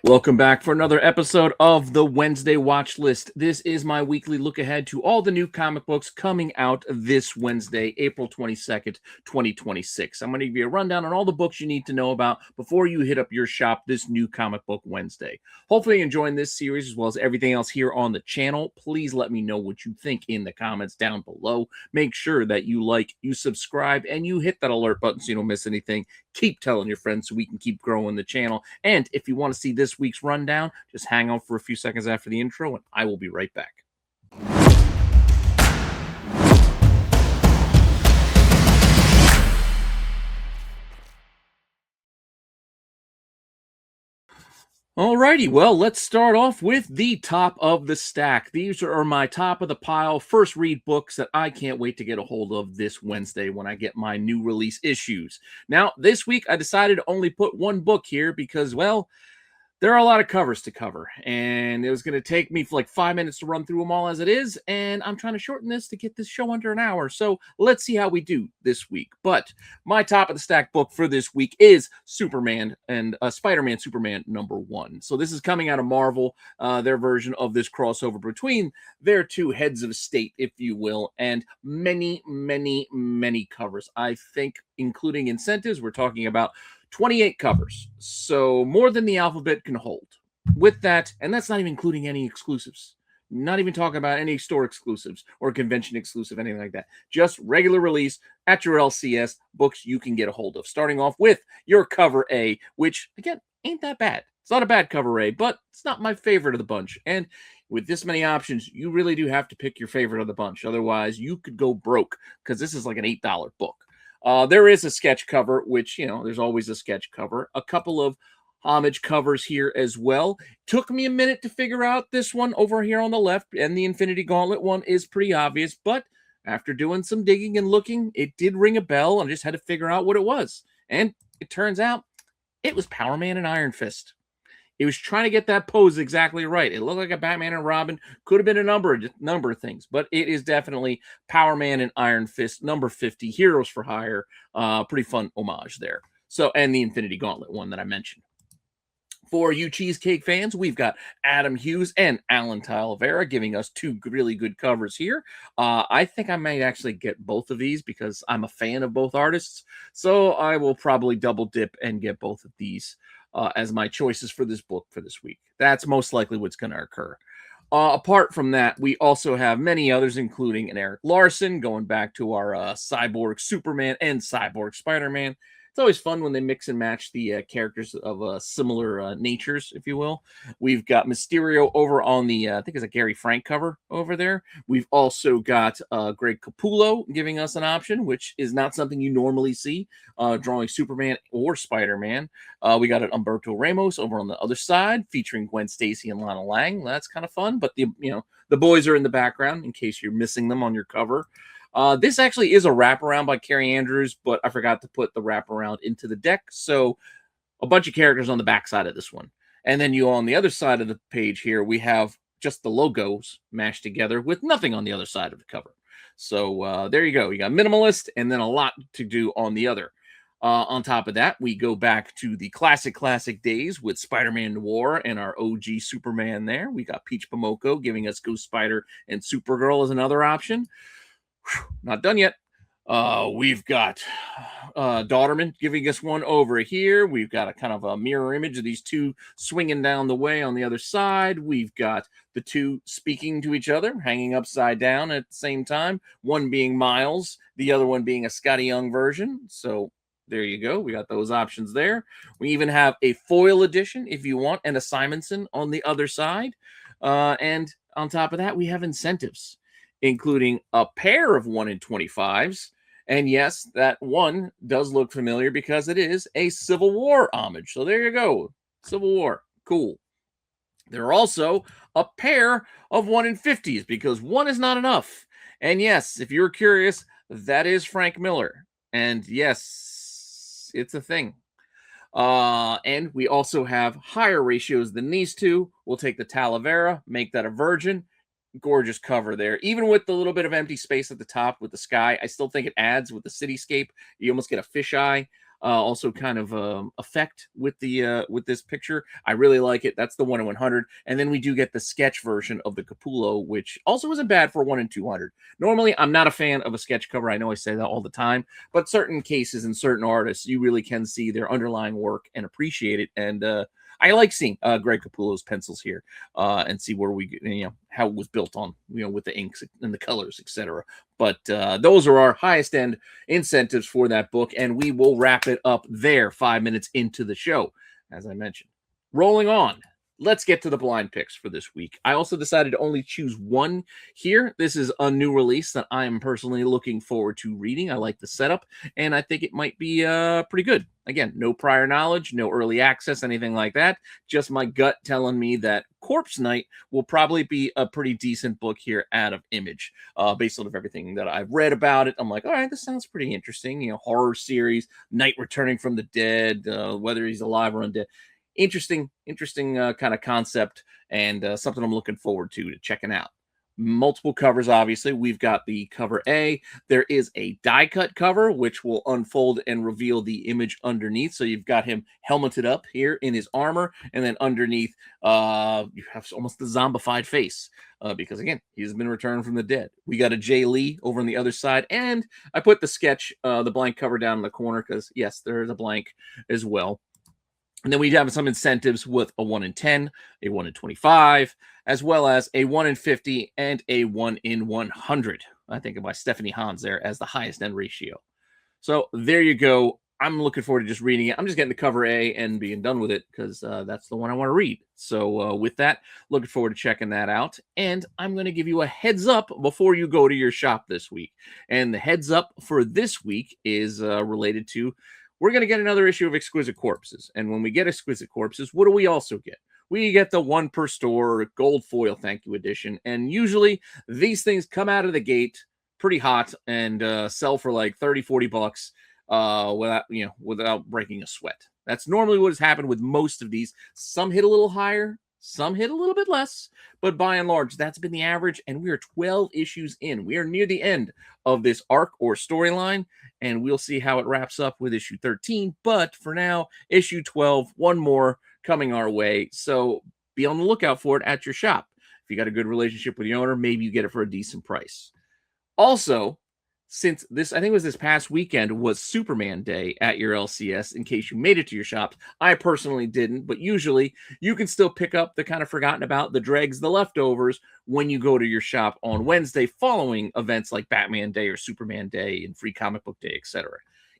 Welcome back for another episode of the Wednesday Watch List. This is my weekly look ahead to all the new comic books coming out this Wednesday, April 22nd, 2026. I'm going to give you a rundown on all the books you need to know about before you hit up your shop this new comic book Wednesday. Hopefully you're enjoying this series as well as everything else here on the channel. Please let me know what you think in the comments down below. Make sure that you like, you subscribe, and you hit that alert button so you don't miss anything. Keep telling your friends so we can keep growing the channel. And if you want to see this week's rundown, just hang on for a few seconds after the intro and I will be right back. Alrighty, well, let's start off with the top of the stack. These are my top of the pile first read books that I can't wait to get a hold of this Wednesday when I get my new release issues. Now, this week I decided to only put one book here because, well, there are a lot of covers to cover, and it was going to take me for like 5 minutes to run through them all as it is, and I'm trying to shorten this to get this show under an hour, so let's see how we do this week. But my top of the stack book for this week is Superman and Spider-Man Superman #1. So this is coming out of Marvel, their version of this crossover between their two heads of state, if you will, and many, many, many covers. I think, including incentives, we're talking about 28 covers, so more than the alphabet can hold. With that, and that's not even including any exclusives, not even talking about any store exclusives or convention exclusive, anything like that. Just regular release at your LCS books you can get a hold of. Starting off with your cover A, which, again, ain't that bad. It's not a bad cover A, but it's not my favorite of the bunch. And with this many options, you really do have to pick your favorite of the bunch. Otherwise, you could go broke because this is like an $8 book. There is a sketch cover, which, you know, there's always a sketch cover. A couple of homage covers here as well. Took me a minute to figure out this one over here on the left, and the Infinity Gauntlet one is pretty obvious, but after doing some digging and looking, it did ring a bell, and I just had to figure out what it was. And it turns out it was Power Man and Iron Fist. He was trying to get that pose exactly right. It looked like a Batman and Robin. Could have been a number of things, but it is definitely Power Man and Iron Fist, number 50, Heroes for Hire. Pretty fun homage there. So, and the Infinity Gauntlet one that I mentioned. For you Cheesecake fans, we've got Adam Hughes and Alan Talavera giving us two really good covers here. I think I might actually get both of these because I'm a fan of both artists. So I will probably double dip and get both of these as my choices for this book for this week. That's most likely what's going to occur. Apart from that, we also have many others, including an Eric Larson, going back to our Cyborg Superman and Cyborg Spider-Man. It's always fun when they mix and match the characters of similar natures, if you will. We've got Mysterio over on the, I think it's a Gary Frank cover over there. We've also got Greg Capullo giving us an option, which is not something you normally see, drawing Superman or Spider-Man. We got an Humberto Ramos over on the other side, featuring Gwen Stacy and Lana Lang. That's kind of fun, but the boys are in the background in case you're missing them on your cover. This actually is a wraparound by Carrie Andrews, but I forgot to put the wraparound into the deck. So a bunch of characters on the back side of this one. And then on the other side of the page here, we have just the logos mashed together with nothing on the other side of the cover. So there you go. You got minimalist and then a lot to do on the other. On top of that, we go back to the classic days with Spider-Man Noir and our OG Superman there. We got Peach Momoko giving us Ghost Spider and Supergirl as another option. Not done yet. We've got Daughterman giving us one over here. We've got a kind of a mirror image of these two swinging down the way on the other side. We've got the two speaking to each other, hanging upside down at the same time. One being Miles, the other one being a Scotty Young version. So there you go. We got those options there. We even have a foil edition, if you want, and a Simonson on the other side. And on top of that, we have incentives, including a pair of 1 in 25s. And yes, that one does look familiar because it is a Civil War homage. So there you go. Civil War. Cool. There are also a pair of 1 in 50s because one is not enough. And yes, if you're curious, that is Frank Miller. And yes, it's a thing. And we also have higher ratios than these two. We'll take the Talavera, make that a virgin. Gorgeous cover there. Even with the little bit of empty space at the top with the sky, I still think it adds with the cityscape. You almost get a fisheye. also kind of effect with this picture. I really like it. That's the 1 in 100. And then we do get the sketch version of the Capullo, which also isn't bad for 1 in 200. Normally, I'm not a fan of a sketch cover. I know I say that all the time, but certain cases and certain artists, you really can see their underlying work and appreciate it. And I like seeing Greg Capullo's pencils here and see where we, how it was built on, with the inks and the colors, etc. But those are our highest end incentives for that book, and we will wrap it up there 5 minutes into the show, as I mentioned. Rolling on. Let's get to the blind picks for this week. I also decided to only choose one here. This is a new release that I am personally looking forward to reading. I like the setup, and I think it might be pretty good. Again, no prior knowledge, no early access, anything like that. Just my gut telling me that Corpse Night will probably be a pretty decent book here out of Image. Based on everything that I've read about it, I'm like, all right, this sounds pretty interesting. Horror series, Night returning from the dead, whether he's alive or undead. Interesting kind of concept, and something I'm looking forward to checking out. Multiple covers, obviously. We've got the cover A. There is a die cut cover, which will unfold and reveal the image underneath. So you've got him helmeted up here in his armor, and then underneath, you have almost the zombified face, because again, he's been returned from the dead. We got a Jay Lee over on the other side, and I put the sketch, the blank cover down in the corner because yes, there is a blank as well. And then we have some incentives with a 1 in 10, a 1 in 25, as well as a 1 in 50 and a 1 in 100. I think by Stephanie Hans there as the highest end ratio. So there you go. I'm looking forward to just reading it. I'm just getting the cover A and being done with it because that's the one I want to read. So with that, looking forward to checking that out. And I'm going to give you a heads up before you go to your shop this week. And the heads up for this week is related to, we're going to get another issue of Exquisite Corpses. And when we get Exquisite Corpses, what do we also get? We get the 1 per store gold foil thank you edition. And usually these things come out of the gate pretty hot and sell for like 30, 40 bucks without breaking a sweat. That's normally what has happened with most of these. Some hit a little higher, some hit a little bit less, but by and large, that's been the average, and we are 12 issues in. We are near the end of this arc or storyline, and we'll see how it wraps up with issue 13, but for now, issue 12, one more coming our way, so be on the lookout for it at your shop. If you got a good relationship with the owner, maybe you get it for a decent price. Also, since this, I think it was this past weekend, was Superman Day at your LCS, in case you made it to your shops. I personally didn't, but usually you can still pick up the kind of forgotten about, the dregs, the leftovers, when you go to your shop on Wednesday following events like Batman Day or Superman Day and Free Comic Book Day, etc.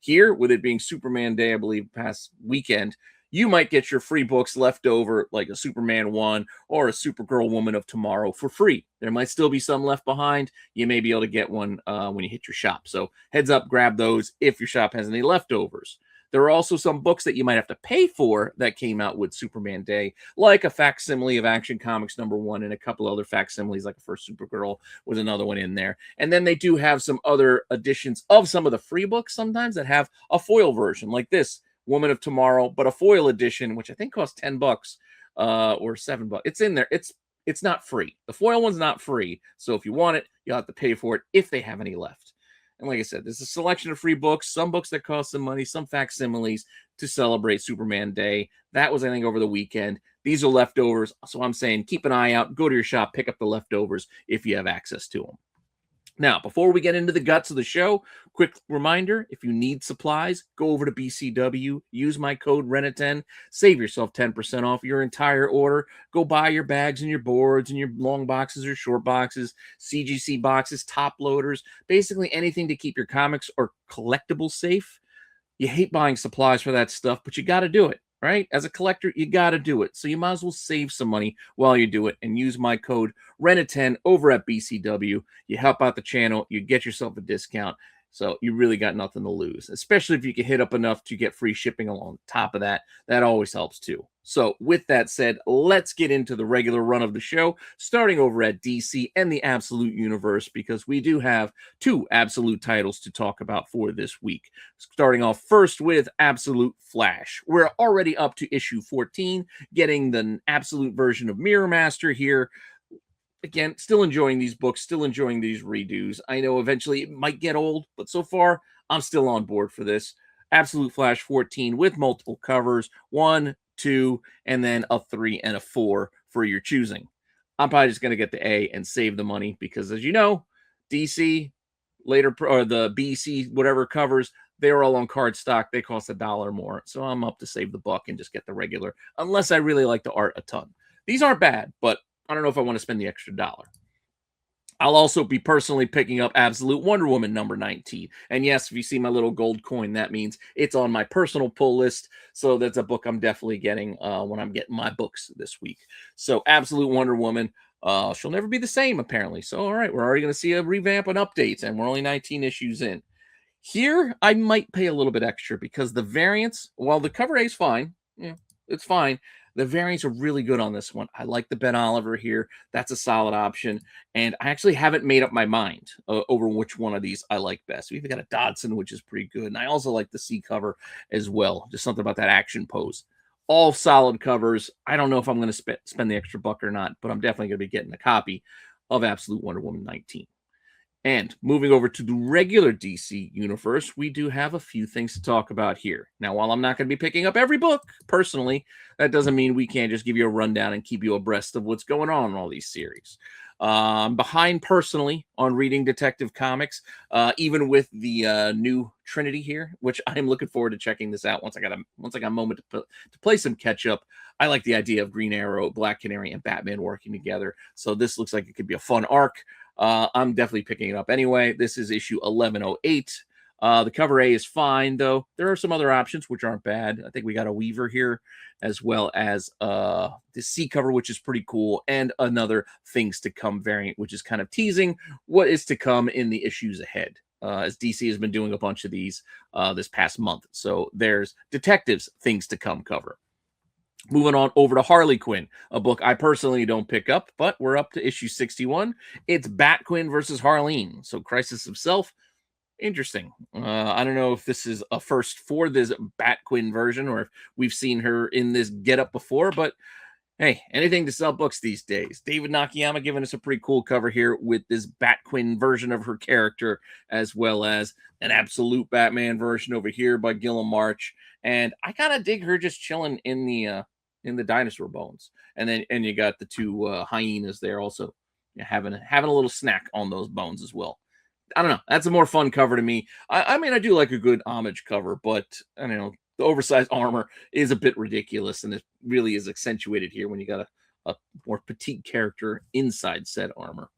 Here, with it being Superman Day, I believe, past weekend, you might get your free books left over, like a Superman 1 or a Supergirl Woman of Tomorrow, for free. There might still be some left behind. You may be able to get one when you hit your shop. So heads up, grab those if your shop has any leftovers. There are also some books that you might have to pay for that came out with Superman Day, like a facsimile of Action Comics #1 and a couple other facsimiles, like a first Supergirl with another one in there. And then they do have some other editions of some of the free books sometimes that have a foil version, like this Woman of Tomorrow, but a foil edition, which I think costs 10 bucks or 7 bucks. It's in there. It's not free. The foil one's not free. So if you want it, you'll have to pay for it if they have any left. And like I said, there's a selection of free books, some books that cost some money, some facsimiles to celebrate Superman Day. That was, I think, over the weekend. These are leftovers. So I'm saying keep an eye out, go to your shop, pick up the leftovers if you have access to them. Now, before we get into the guts of the show, quick reminder, if you need supplies, go over to BCW, use my code RENA10, save yourself 10% off your entire order. Go buy your bags and your boards and your long boxes or short boxes, CGC boxes, top loaders, basically anything to keep your comics or collectibles safe. You hate buying supplies for that stuff, but you got to do it. Right? As a collector, you got to do it. So you might as well save some money while you do it and use my code RENA10 over at BCW. You help out the channel. You get yourself a discount. So you really got nothing to lose, especially if you can hit up enough to get free shipping along top of that. That always helps too. So with that said, let's get into the regular run of the show, starting over at DC and the Absolute Universe, because we do have 2 Absolute titles to talk about for this week. Starting off first with Absolute Flash. We're already up to issue 14, getting the Absolute version of Mirror Master here. Again, still enjoying these books, still enjoying these redos. I know eventually it might get old, but so far, I'm still on board for this. Absolute Flash 14 with multiple covers, 1, 2, and then a 3 and a 4 for your choosing. I'm probably just going to get the A and save the money because, as you know, DC later or the BC whatever covers, they're all on card stock. They cost $1 more, so I'm up to save the buck and just get the regular. Unless I really like the art a ton. These aren't bad, but I don't know if I want to spend the extra $1. I'll also be personally picking up Absolute Wonder Woman number 19. And yes, if you see my little gold coin, that means it's on my personal pull list. So that's a book I'm definitely getting when I'm getting my books this week. So Absolute Wonder Woman, she'll never be the same, apparently. So, all right, we're already going to see a revamp and updates, and we're only 19 issues in. Here, I might pay a little bit extra because the variants, while the cover A is fine, yeah, it's fine. The variants are really good on this one. I like the Ben Oliver here. That's a solid option. And I actually haven't made up my mind over which one of these I like best. We've got a Dodson, which is pretty good. And I also like the C cover as well. Just something about that action pose. All solid covers. I don't know if I'm going to spend the extra buck or not, but I'm definitely going to be getting a copy of Absolute Wonder Woman 19. And moving over to the regular DC universe, we do have a few things to talk about here. Now, while I'm not going to be picking up every book personally, that doesn't mean we can't just give you a rundown and keep you abreast of what's going on in all these series. Behind personally on reading Detective Comics, even with the new Trinity here, which I'm looking forward to checking this out once I got a moment to play some catch up. I like the idea of Green Arrow, Black Canary, and Batman working together. So this looks like it could be a fun arc. I'm definitely picking it up anyway. This is issue 1108. The cover A is fine, though. There are some other options which aren't bad. I think we got a Weaver here, as well as the C cover, which is pretty cool, and another Things to Come variant, which is kind of teasing what is to come in the issues ahead. As DC has been doing a bunch of these this past month. So there's Detectives Things to Come cover. Moving on over to Harley Quinn, a book I personally don't pick up, but we're up to issue 61. It's Bat-Quinn versus Harleen. So Crisis of Self, interesting. I don't know if this is a first for this Bat-Quinn version or if we've seen her in this getup before, but hey, anything to sell books these days. David Nakayama giving us a pretty cool cover here with this Bat-Quinn version of her character, as well as an absolute Batman version over here by Gilliam March. And I kind of dig her just chilling in the dinosaur bones. And then you got the two hyenas there also having a little snack on those bones as well. I don't know. That's a more fun cover to me. I mean, I do like a good homage cover, but I don't know. The oversized armor is a bit ridiculous, and it really is accentuated here when you got a more petite character inside said armor.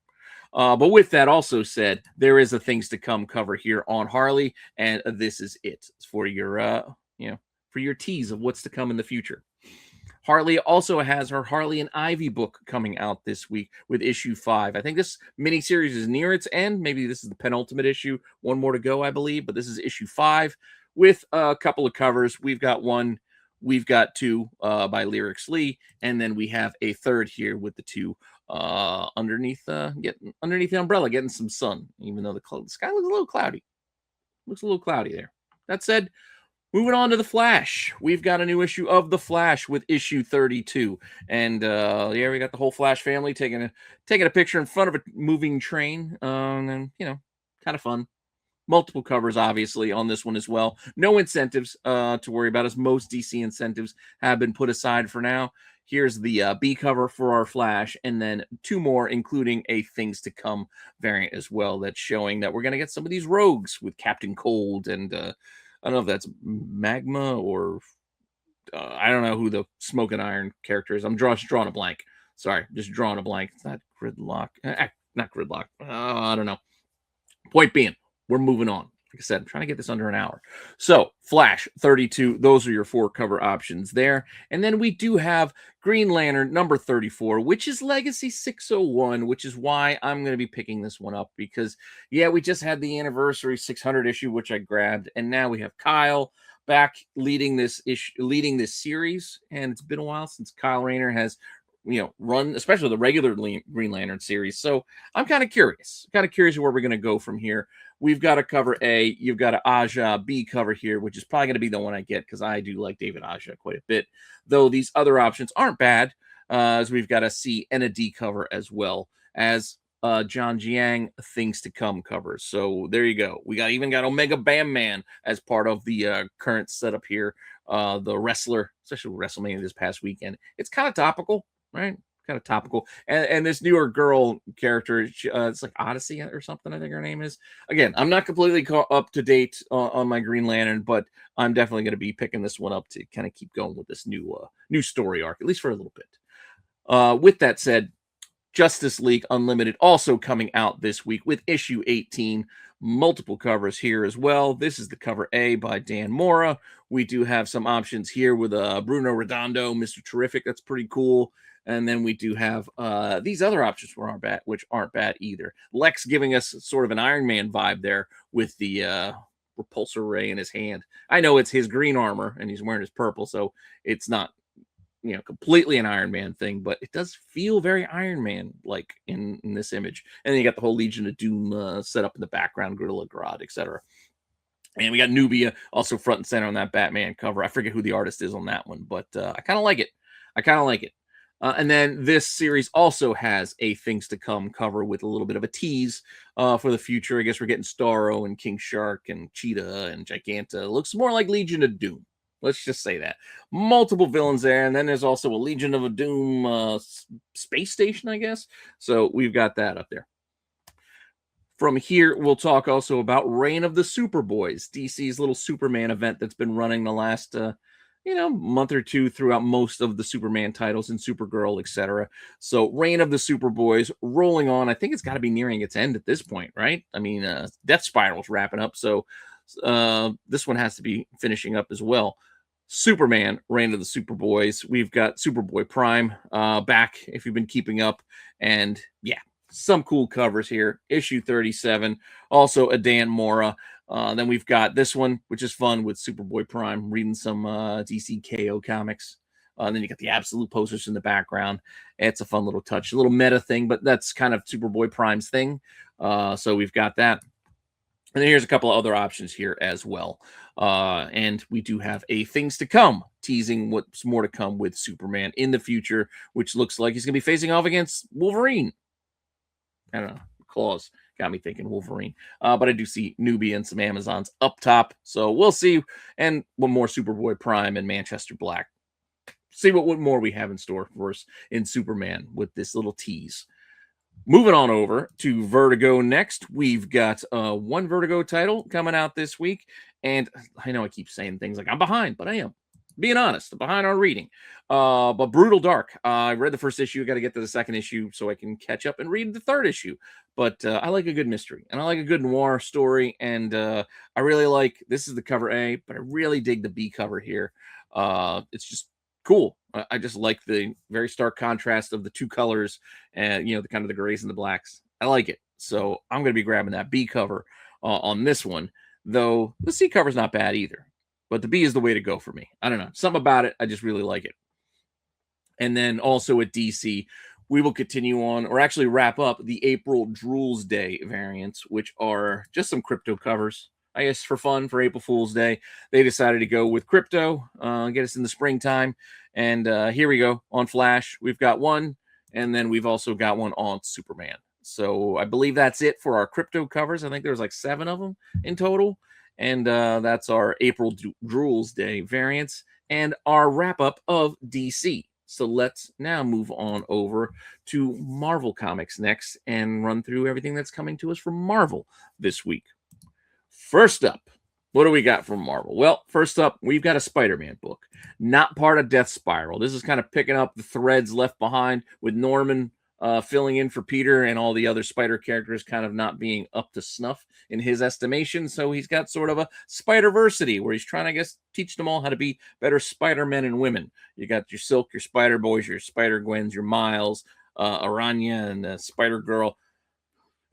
But with that also said, there is a Things to Come cover here on Harley, and this is it for your for your tease of what's to come in the future. Harley also has her Harley and Ivy book coming out this week with issue 5. I think this miniseries is near its end. Maybe this is the penultimate issue. One more to go, I believe, but this is issue 5 with a couple of covers. We've got one, we've got two by Lyrics Lee, and then we have a third here with the two underneath the umbrella, getting some sun, even though the sky looks a little cloudy. Looks a little cloudy there. That said, moving on to The Flash. We've got a new issue of The Flash with issue 32. And we got the whole Flash family taking a picture in front of a moving train. And kind of fun. Multiple covers, obviously, on this one as well. No incentives to worry about, as most DC incentives have been put aside for now. Here's the B cover for our Flash, and then two more, including a Things to Come variant as well, that's showing that we're going to get some of these rogues with Captain Cold and I don't know if that's Magma or I don't know who the Smoke and Iron character is. I'm just drawing a blank. Sorry, just drawing a blank. It's not Gridlock. Not Gridlock. I don't know. Point being, we're moving on. Like I said, I'm trying to get this under an hour. So, Flash 32, those are your 4 cover options there. And then we do have Green Lantern number 34, which is Legacy 601, which is why I'm going to be picking this one up because, we just had the anniversary 600 issue, which I grabbed. And now we have Kyle back leading this series. And it's been a while since Kyle Rayner has run, especially the regular Green Lantern series. So I'm kind of curious where we're going to go from here. We've got a cover A, you've got an Aja B cover here, which is probably going to be the one I get because I do like David Aja quite a bit, though these other options aren't bad, as we've got a C and a D cover as well as John Jiang Things to Come covers. So there you go. We even got Omega Bam Man as part of the current setup here. The wrestler, especially WrestleMania this past weekend. It's kind of topical, right? Kind of topical. And this newer girl character, it's like Odyssey or something, I think her name is. Again, I'm not completely up to date on my Green Lantern, but I'm definitely going to be picking this one up to kind of keep going with this new story arc, at least for a little bit. With that said, Justice League Unlimited also coming out this week with issue 18. Multiple covers here as well. This is the cover A by Dan Mora. We do have some options here with Bruno Redondo, Mr. Terrific. That's pretty cool. And then we do have these other options which aren't bad either. Lex giving us sort of an Iron Man vibe there with the repulsor ray in his hand. I know it's his green armor and he's wearing his purple, so it's not completely an Iron Man thing, but it does feel very Iron Man like in this image. And then you got the whole Legion of Doom set up in the background, Gorilla Grodd, etc. And we got Nubia also front and center on that Batman cover. I forget who the artist is on that one, but I kind of like it. And then this series also has a Things to Come cover with a little bit of a tease for the future. I guess we're getting Starro and King Shark and Cheetah and Giganta. It looks more like Legion of Doom. Let's just say that. Multiple villains there. And then there's also a Legion of a Doom space station, I guess. So we've got that up there. From here, we'll talk also about Reign of the Superboys, DC's little Superman event that's been running the last month or two throughout most of the Superman titles and Supergirl, etc. So Reign of the Superboys rolling on. I think it's got to be nearing its end at this point, right? I mean, Death Spiral's wrapping up, so this one has to be finishing up as well. Superman, Reign of the Superboys. We've got Superboy Prime back, if you've been keeping up. And yeah, some cool covers here. Issue 37, also a Dan Mora. Then we've got this one, which is fun with Superboy Prime, reading some DC KO comics. Then you got the Absolute posters in the background. It's a fun little touch, a little meta thing, but that's kind of Superboy Prime's thing. So we've got that. And then here's a couple of other options here as well. And we do have a Things to Come, teasing what's more to come with Superman in the future, which looks like he's going to be facing off against Wolverine. I don't know. Claws got me thinking Wolverine. But I do see Nubia and some Amazons up top. So we'll see. And one more Superboy Prime and Manchester Black. See what more we have in store for us in Superman with this little tease. Moving on over to Vertigo next. We've got one Vertigo title coming out this week. And I know I keep saying things like I'm behind, but I am. Being honest, I'm behind on reading. But Brutal Dark. I read the first issue. Got to get to the second issue so I can catch up and read the third issue. But I like a good mystery. And I like a good noir story. And I really like, this is the cover A, but I really dig the B cover here. It's just cool. I just like the very stark contrast of the two colors and, the kind of the grays and the blacks. I like it. So I'm going to be grabbing that B cover on this one, though the C cover is not bad either. But the B is the way to go for me. I don't know. Something about it. I just really like it. And then also at DC, we will continue on, or actually wrap up the April Drools Day variants, which are just some crypto covers. I guess for fun, for April Fool's Day, they decided to go with crypto, get us in the springtime. And here we go on Flash. We've got one, and then we've also got one on Superman. So I believe that's it for our crypto covers. I think there's like 7 of them in total. And that's our April Drools Day variants and our wrap up of DC. So let's now move on over to Marvel Comics next and run through everything that's coming to us from Marvel this week. First up, what do we got from Marvel? Well, first up, we've got a Spider-Man book, not part of Death Spiral. This is kind of picking up the threads left behind with Norman filling in for Peter and all the other Spider characters kind of not being up to snuff in his estimation. So he's got sort of a Spider-Versity where he's trying to, I guess, teach them all how to be better Spider-Men and women. You got your Silk, your Spider-Boys, your Spider-Gwens, your Miles, Aranya, and Spider-Girl,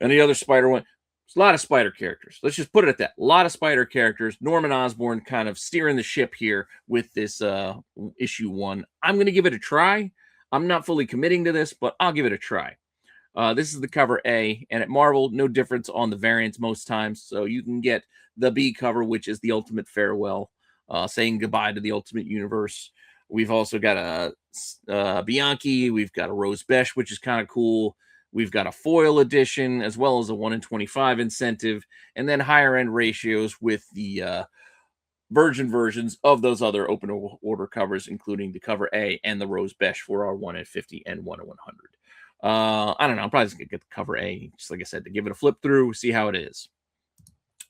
and the other Spider-One. There's a lot of Spider characters. Let's just put it at that. A lot of Spider characters. Norman Osborn kind of steering the ship here with this issue 1. I'm going to give it a try. I'm not fully committing to this, but I'll give it a try. This is the cover A, and at Marvel, no difference on the variants most times. So you can get the B cover, which is the ultimate farewell, saying goodbye to the Ultimate Universe. We've also got a Bianchi. We've got a Rose Besh, which is kind of cool. We've got a foil edition as well as a 1 in 25 incentive, and then higher end ratios with the virgin versions of those other open order covers, including the cover A and the Rose Besh for our 1 in 50 and 1 in 100. I don't know. I'm probably just going to get the cover A, just like I said, to give it a flip through, see how it is.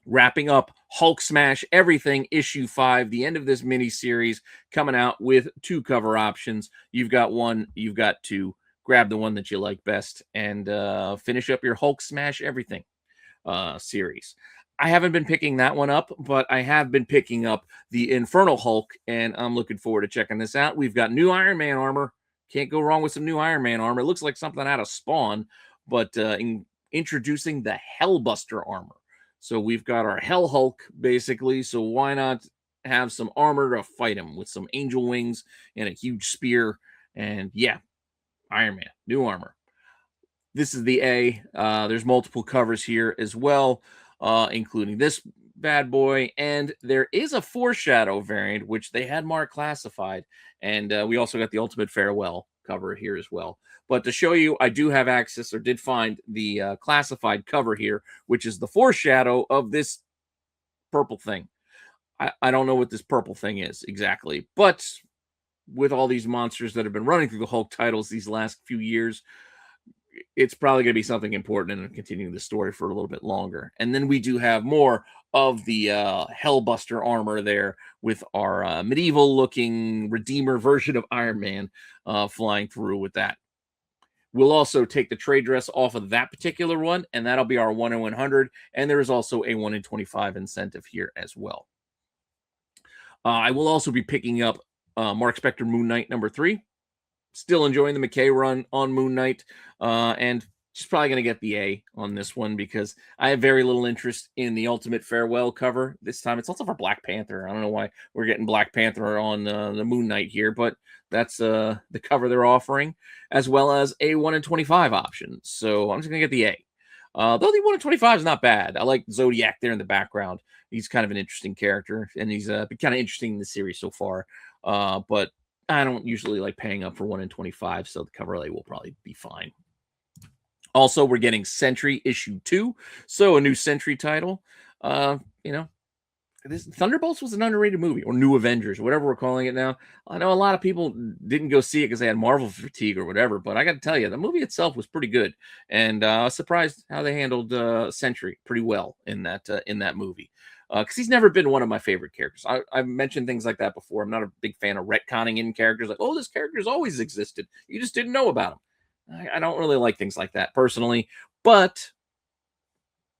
Wrapping up Hulk Smash Everything issue 5, the end of this mini series, coming out with 2 cover options. You've got one, you've got 2. Grab the one that you like best and finish up your Hulk Smash Everything series. I haven't been picking that one up, but I have been picking up the Infernal Hulk, and I'm looking forward to checking this out. We've got new Iron Man armor. Can't go wrong with some new Iron Man armor. It looks like something out of Spawn, but introducing the Hellbuster armor. So we've got our Hell Hulk, basically, so why not have some armor to fight him with some angel wings and a huge spear, and yeah, Iron Man, new armor. This is the A. There's multiple covers here as well, including this bad boy, and there is a foreshadow variant, which they had marked classified, and we also got the Ultimate Farewell cover here as well. But to show you, I do have access, or did find the classified cover here, which is the foreshadow of this purple thing. I don't know what this purple thing is exactly, but with all these monsters that have been running through the Hulk titles these last few years, it's probably going to be something important and continuing the story for a little bit longer. And then we do have more of the Hellbuster armor there with our medieval looking Redeemer version of Iron Man flying through with that. We'll also take the trade dress off of that particular one, and that'll be our 1 in 100. And there is also a 1 in 25 incentive here as well. I will also be picking up Mark Spector Moon Knight number 3. Still enjoying the McKay run on Moon Knight, and just probably going to get the A on this one because I have very little interest in the Ultimate Farewell cover this time. It's also for Black Panther. I don't know why we're getting Black Panther on the Moon Knight here, but that's the cover they're offering, as well as a 1 in 25 option. So I'm just going to get the A. Though the 1 in 25 is not bad. I like Zodiac there in the background. He's kind of an interesting character, and he's been kind of interesting in the series so far. But I don't usually like paying up for 1 in 25, so the cover A will probably be fine. Also, we're getting Sentry issue 2, so a new Sentry title. This Thunderbolts was an underrated movie, or New Avengers, whatever we're calling it now. I know a lot of people didn't go see it because they had Marvel fatigue or whatever, but I got to tell you, the movie itself was pretty good, and I was surprised how they handled Sentry pretty well in that movie. Because he's never been one of my favorite characters. I've mentioned things like that before. I'm not a big fan of retconning in characters. Like, oh, this character's always existed. You just didn't know about him. I don't really like things like that personally. But,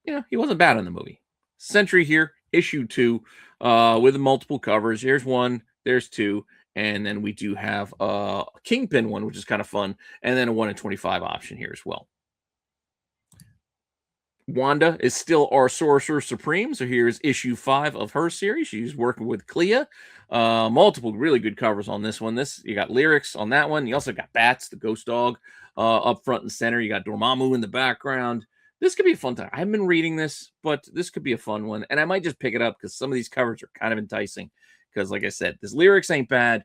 he wasn't bad in the movie. Sentry here, issue 2, with multiple covers. Here's 1, there's 2. And then we do have a Kingpin one, which is kind of fun. And then a 1 in 25 option here as well. Wanda is still our Sorcerer Supreme, so here's issue 5 of her series. She's working with Clea. Multiple really good covers on this one. You got lyrics on that one. You also got Bats, the ghost dog, up front and center. You got Dormammu in the background. This could be a fun time. I haven't been reading this, but this could be a fun one, and I might just pick it up because some of these covers are kind of enticing. Because, like I said, this lyrics ain't bad.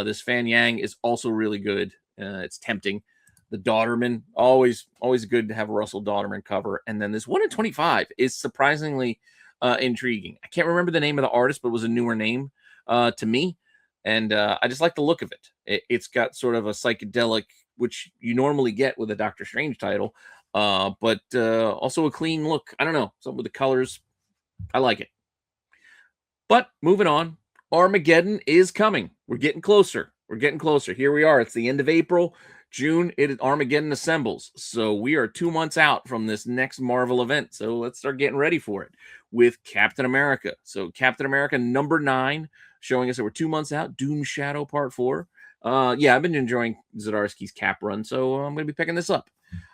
This Fan Yang is also really good. It's tempting. The Daughterman, always good to have a Russell Daughterman cover. And then this 1 in 25 is surprisingly intriguing. I can't remember the name of the artist, but it was a newer name to me. And I just like the look of it. It's got sort of a psychedelic, which you normally get with a Doctor Strange title, but also a clean look. I don't know. Something with the colors. I like it. But moving on, Armageddon is coming. We're getting closer. Here we are. It's the end of April. June, Armageddon assembles. So we are 2 months out from this next Marvel event. So let's start getting ready for it with Captain America. So Captain America number 9, showing us that we're 2 months out. Doom Shadow Part 4. I've been enjoying Zdarsky's Cap run, so I'm going to be picking this up.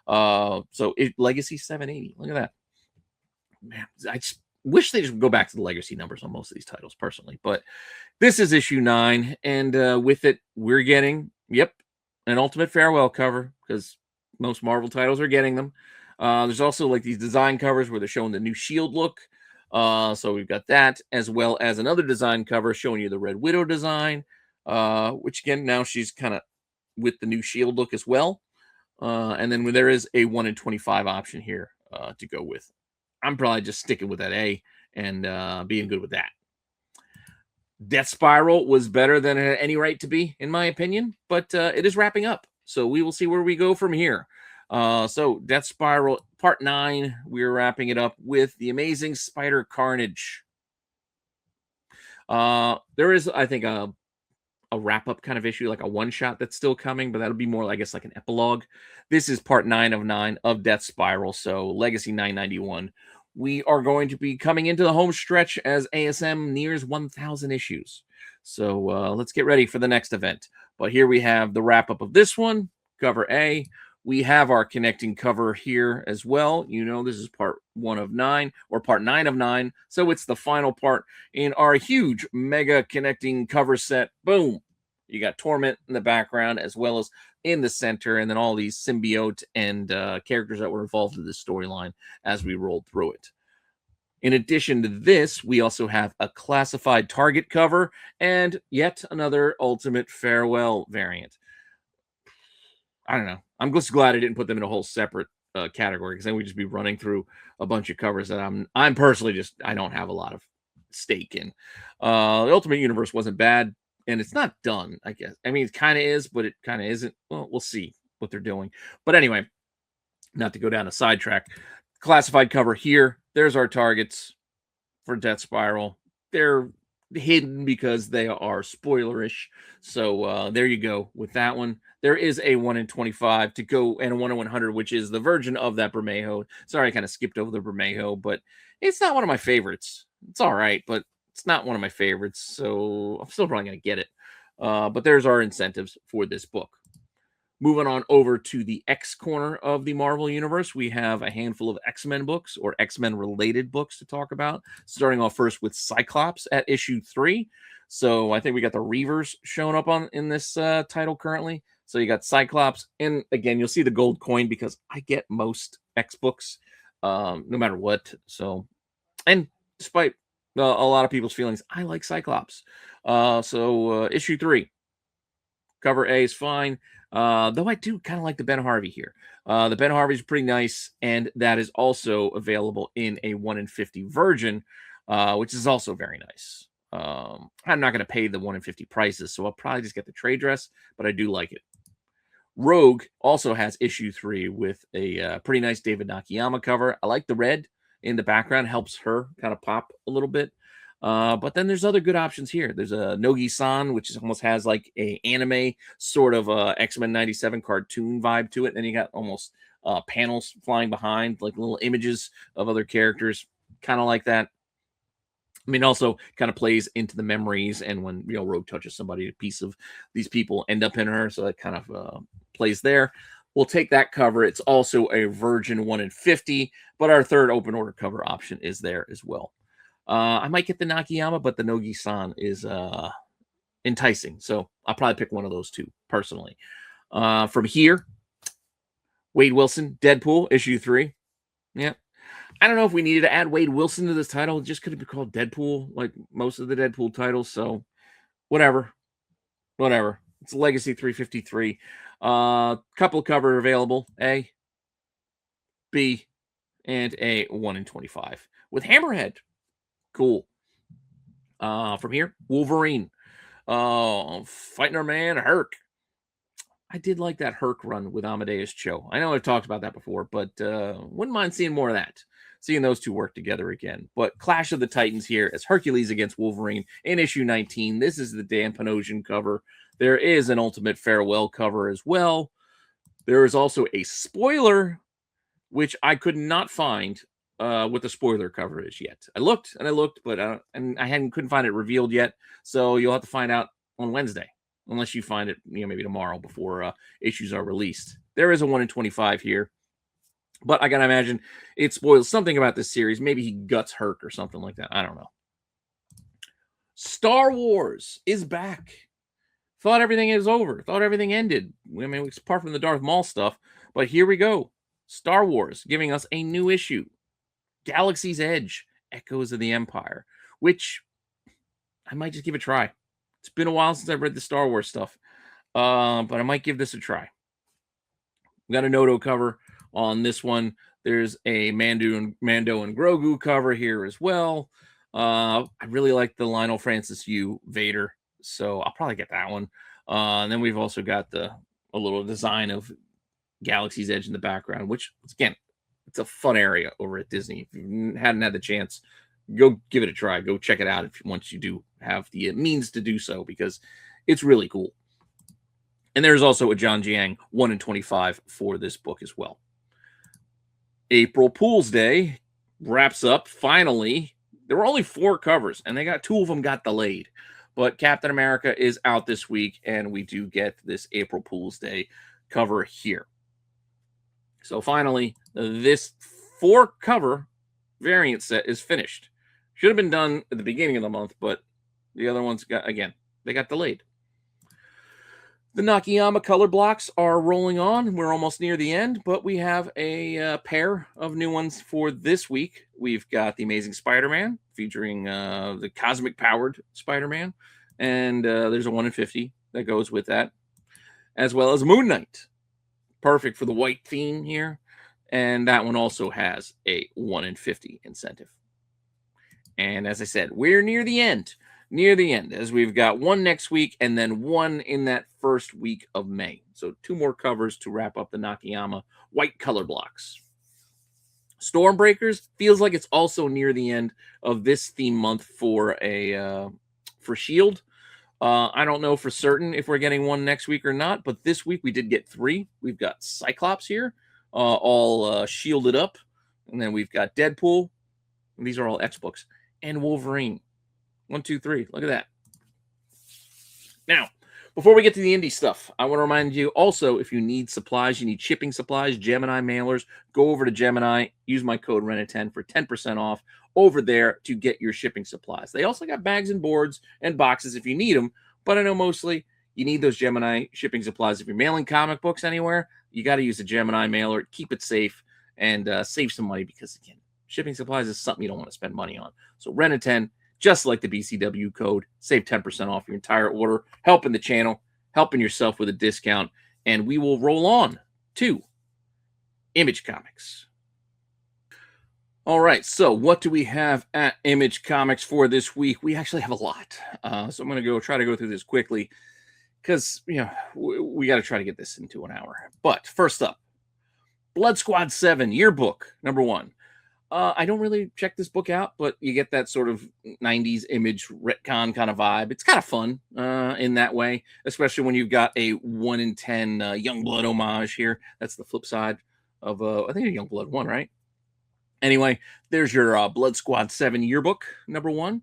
Legacy 780. Look at that. Man, I just wish they just go back to the legacy numbers on most of these titles personally. But this is issue 9, and with it, we're getting, an Ultimate Farewell cover, because most Marvel titles are getting them. There's also like these design covers where they're showing the new Shield look. So we've got that, as well as another design cover showing you the Red Widow design, which again, now she's kind of with the new Shield look as well. And then there is a 1 in 25 option here to go with. I'm probably just sticking with that A and being good with that. Death Spiral was better than it had any right to be, in my opinion, but it is wrapping up. So we will see where we go from here. So Death Spiral Part 9, we're wrapping it up with The Amazing Spider Carnage. There is, I think, a wrap-up kind of issue, like a one-shot that's still coming, but that'll be more, I guess, like an epilogue. This is Part 9 of 9 of Death Spiral, so Legacy 991. We are going to be coming into the home stretch as ASM nears 1,000 issues. So let's get ready for the next event. But here we have the wrap-up of this one, cover A. We have our connecting cover here as well. You know, this is part 1 of 9, or part 9 of 9. So it's the final part in our huge mega connecting cover set. Boom. You got Torment in the background as well as in the center, and then all these symbiote and characters that were involved in this storyline as we rolled through it. In addition to this, we also have a classified Target cover and yet another Ultimate Farewell variant. I don't know. I'm just glad I didn't put them in a whole separate category, because then we'd just be running through a bunch of covers that I'm personally just, I don't have a lot of stake in. The Ultimate Universe wasn't bad, and it's not done, I guess. I mean, it kind of is, but it kind of isn't. Well, we'll see what they're doing. But anyway, not to go down a sidetrack. Classified cover here. There's our targets for Death Spiral. They're hidden because they are spoilerish. So there you go with that one. There is a 1 in 25 to go, and a 1 in 100, which is the version of that Bermejo. Sorry, I kind of skipped over the Bermejo, but it's not one of my favorites. It's all right, but it's not one of my favorites. So I'm still probably going to get it. But there's our incentives for this book. Moving on over to the X corner of the Marvel Universe, we have a handful of X-Men books, or X-Men related books, to talk about. Starting off first with Cyclops at issue 3. So I think we got the Reavers showing up in this title currently. So you got Cyclops, and again, you'll see the gold coin because I get most X books, no matter what. So, and despite a lot of people's feelings, I like Cyclops. So issue 3, cover A is fine. Though I do kind of like the Ben Harvey here. The Ben Harvey is pretty nice, and that is also available in a 1 in 50 version, which is also very nice. I'm not going to pay the 1 in 50 prices, so I'll probably just get the trade dress, but I do like it. Rogue also has issue 3 with a pretty nice David Nakayama cover. I like the red in the background, helps her kind of pop a little bit. But then there's other good options here. There's a Nogi-san, which almost has like a anime sort of X-Men 97 cartoon vibe to it. And then you got almost panels flying behind, like little images of other characters, kind of like that. I mean, also kind of plays into the memories, and when Rogue touches somebody, a piece of these people end up in her, so that kind of plays there. We'll take that cover. It's also a Virgin 1 in 50, but our third open order cover option is there as well. I might get the Nakayama, but the Nogi-san is enticing, so I'll probably pick one of those two personally. From here, Wade Wilson, Deadpool, issue 3. Yeah. I don't know if we needed to add Wade Wilson to this title. It just could have been called Deadpool, like most of the Deadpool titles. So whatever. It's Legacy 353. Couple cover available. A, B, and a 1 in 25 with Hammerhead. Cool. From here, Wolverine. Fighting our man, Herc. I did like that Herc run with Amadeus Cho. I know I've talked about that before, but wouldn't mind seeing more of that. Seeing those two work together again. But Clash of the Titans here as Hercules against Wolverine in issue 19. This is the Dan Panosian cover. There is an Ultimate Farewell cover as well. There is also a spoiler, which I could not find what the spoiler cover is yet. I looked, but I couldn't find it revealed yet. So you'll have to find out on Wednesday, unless you find it, maybe tomorrow before issues are released. There is a 1 in 25 here, but I gotta imagine it spoils something about this series. Maybe he guts Herc or something like that. I don't know. Star Wars is back. Thought everything is over. Thought everything ended. I mean, apart from the Darth Maul stuff, but here we go. Star Wars giving us a new issue. Galaxy's Edge, Echoes of the Empire, which I might just give a try. It's been a while since I've read the Star Wars stuff, but I might give this a try. We got a Noto cover on this one. There's a Mando and Grogu cover here as well. I really like the Lionel Francis Yu Vader, so I'll probably get that one. And then we've also got a little design of Galaxy's Edge in the background, which again, it's a fun area over at Disney. If you hadn't had the chance, go give it a try. Go check it out once you do have the means to do so, because it's really cool. And there's also a John Jiang 1 in 25 for this book as well. April Fool's Day wraps up finally. There were only 4 covers, and 2 of them got delayed. But Captain America is out this week, and we do get this April Fool's Day cover here. So finally, this 4 cover variant set is finished. Should have been done at the beginning of the month, but the other ones got delayed. The Nakayama color blocks are rolling on. We're almost near the end, but we have a pair of new ones for this week. We've got the Amazing Spider-Man featuring the cosmic powered Spider-Man, and there's a 1 in 50 that goes with that, as well as Moon Knight. Perfect for the white theme here. And that one also has a 1 in 50 incentive. And as I said, we're near the end, as we've got 1 next week and then 1 in that first week of May. So 2 more covers to wrap up the Nakayama white color blocks. Stormbreakers feels like it's also near the end of this theme month for S.H.I.E.L.D. I don't know for certain if we're getting 1 next week or not, but this week we did get 3. We've got Cyclops here, all shielded up, and then we've got Deadpool. And these are all X books, and Wolverine. 1, 2, 3. Look at that. Now, before we get to the indie stuff, I want to remind you also, if you need supplies, you need shipping supplies, Gemini mailers, go over to Gemini, use my code RENA10 for 10% off over there to get your shipping supplies. They also got bags and boards and boxes if you need them, but I know mostly you need those Gemini shipping supplies. If you're mailing comic books anywhere, you got to use a Gemini mailer, keep it safe, and save some money, because, again, shipping supplies is something you don't want to spend money on. So RENA10, just like the BCW code, save 10% off your entire order, helping the channel, helping yourself with a discount, and we will roll on to Image Comics. All right, so what do we have at Image Comics for this week? We actually have a lot, so I'm going to try to go through this quickly, because we got to try to get this into an hour. But first up, Blood Squad 7 Yearbook #1. I don't really check this book out, but you get that sort of 90s Image retcon kind of vibe. It's kind of fun in that way, especially when you've got a 1 in 10 Youngblood homage here. That's the flip side of, I think, a Youngblood 1, right? Anyway, there's your Blood Squad 7 Yearbook #1.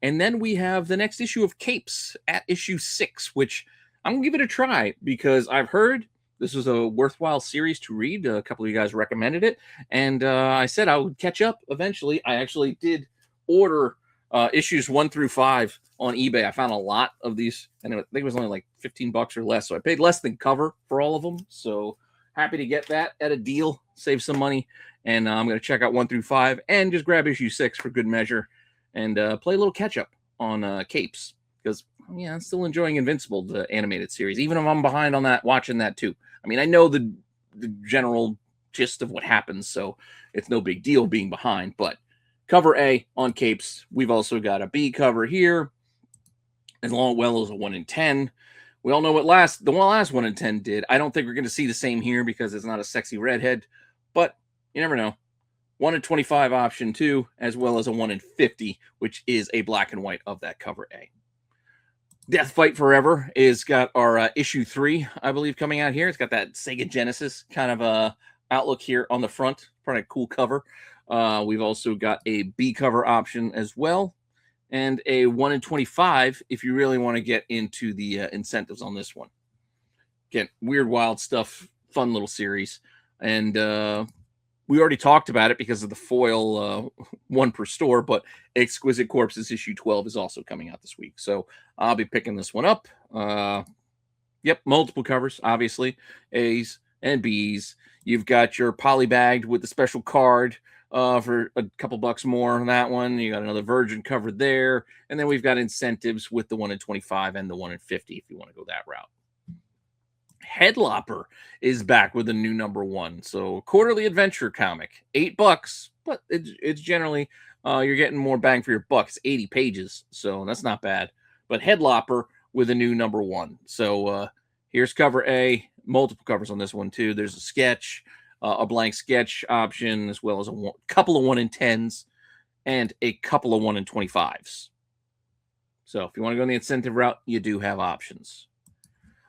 And then we have the next issue of Capes at issue 6, which I'm going to give it a try, because I've heard this was a worthwhile series to read. A couple of you guys recommended it, and I said I would catch up eventually. I actually did order issues 1 through 5 on eBay. I found a lot of these, and I think it was only like $15 or less, so I paid less than cover for all of them. So happy to get that at a deal, save some money, and I'm going to check out 1 through 5 and just grab issue 6 for good measure, and play a little catch up on Capes, because I'm still enjoying Invincible, the animated series, even if I'm behind on that, watching that too. I mean, I know the general gist of what happens, so it's no big deal being behind. But cover A on Capes. We've also got a B cover here, as well as a 1 in 10. We all know what the last 1 in 10 did. I don't think we're going to see the same here, because it's not a sexy redhead, but you never know. 1 in 25 option 2, as well as a 1 in 50, which is a black and white of that cover A. Death Fight Forever is got our issue 3, I believe, coming out here. It's got that Sega Genesis kind of outlook here on the front. Probably a cool cover. We've also got a B cover option as well, and a 1 in 25 if you really want to get into the incentives on this one. Again, weird, wild stuff, fun little series. And we already talked about it because of the foil 1 per store, but Exquisite Corpses issue 12 is also coming out this week. So I'll be picking this one up. Yep, multiple covers, obviously, A's and B's. You've got your polybagged with the special card for a couple bucks more on that one. You got another Virgin cover there. And then we've got incentives with the 1 in 25 and the 1 in 50 if you want to go that route. Headlopper is back with a new #1. So quarterly adventure comic, $8, but it's generally you're getting more bang for your buck. It's 80 pages, so that's not bad. But Headlopper with a new #1. So here's cover A, multiple covers on this one too. There's a sketch, a blank sketch option, as well as a couple of 1 in 10s and a couple of 1 in 25s. So if you want to go the incentive route, you do have options.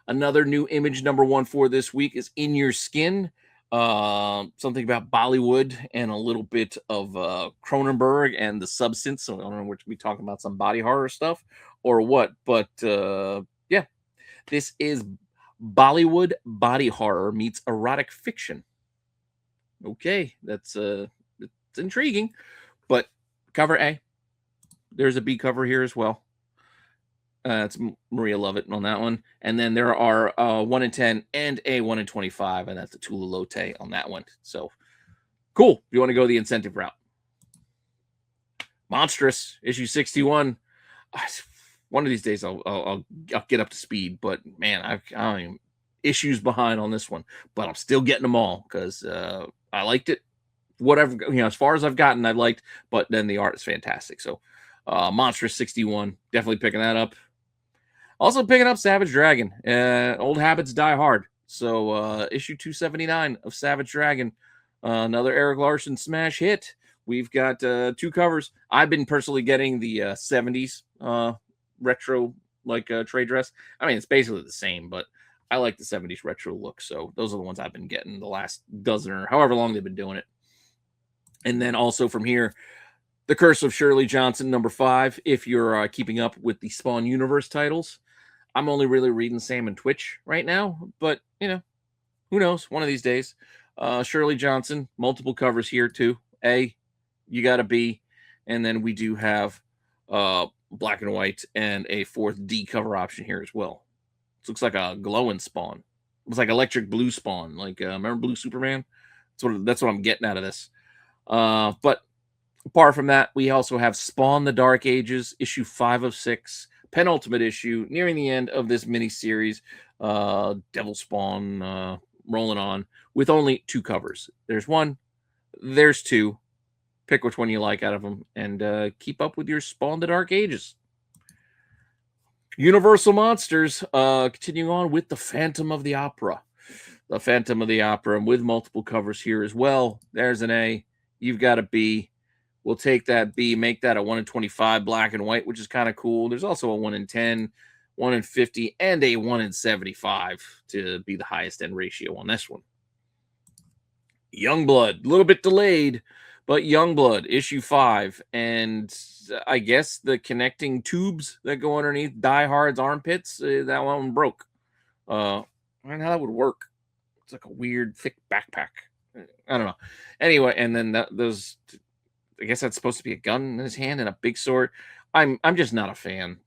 Another new image #1 for this week is In Your Skin. Something about Bollywood and a little bit of Cronenberg and The Substance. So I don't know what to be talking about, some body horror stuff or what. But yeah, this is Bollywood body horror meets erotic fiction. Okay, that's it's intriguing. But cover A. There's a B cover here as well. It's Maria Lovett on that one. And then there are 1 in 10 and a 1 in 25, and that's the Tula Lotte on that one. So cool. If you want to go the incentive route. Monstrous, issue 61. One of these days I'll get up to speed, but man, I'm issues behind on this one, but I'm still getting them all because I liked it. Whatever, as far as I've gotten, I liked, but then the art is fantastic. So Monstrous 61, definitely picking that up. Also picking up Savage Dragon. Old habits die hard. So issue 279 of Savage Dragon, another Eric Larson smash hit. We've got 2 covers. I've been personally getting the 70s retro trade dress. I mean, it's basically the same, but I like the 70s retro look. So those are the ones I've been getting the last dozen or however long they've been doing it. And then also from here, The Curse of Shirley Johnson, #5. If you're keeping up with the Spawn Universe titles, I'm only really reading Sam and Twitch right now, but who knows? One of these days. Shirley Johnson, multiple covers here too. A, you got a B, and then we do have black and white and a 4th D cover option here as well. This looks like a glowing Spawn. It was like electric blue Spawn. Remember Blue Superman? That's what I'm getting out of this. But apart from that, we also have Spawn: The Dark Ages, issue 5 of 6, penultimate issue, nearing the end of this mini-series. Devil Spawn rolling on with only 2 covers. There's 1, there's 2. Pick which one you like out of them and keep up with your Spawn: The Dark Ages. Universal Monsters, continuing on with The Phantom of the Opera. The Phantom of the Opera with multiple covers here as well. There's an A. You've got a B. We'll take that B, make that a 1 in 25 black and white, which is kind of cool. There's also a 1 in 10, 1 in 50, and a 1 in 75 to be the highest end ratio on this one. Youngblood, a little bit delayed, but Youngblood, issue 5. And I guess the connecting tubes that go underneath Die Hard's armpits, that one broke. I don't know how that would work. It's like a weird, thick backpack. I don't know. Anyway, and then those... I guess that's supposed to be a gun in his hand and a big sword. I'm just not a fan.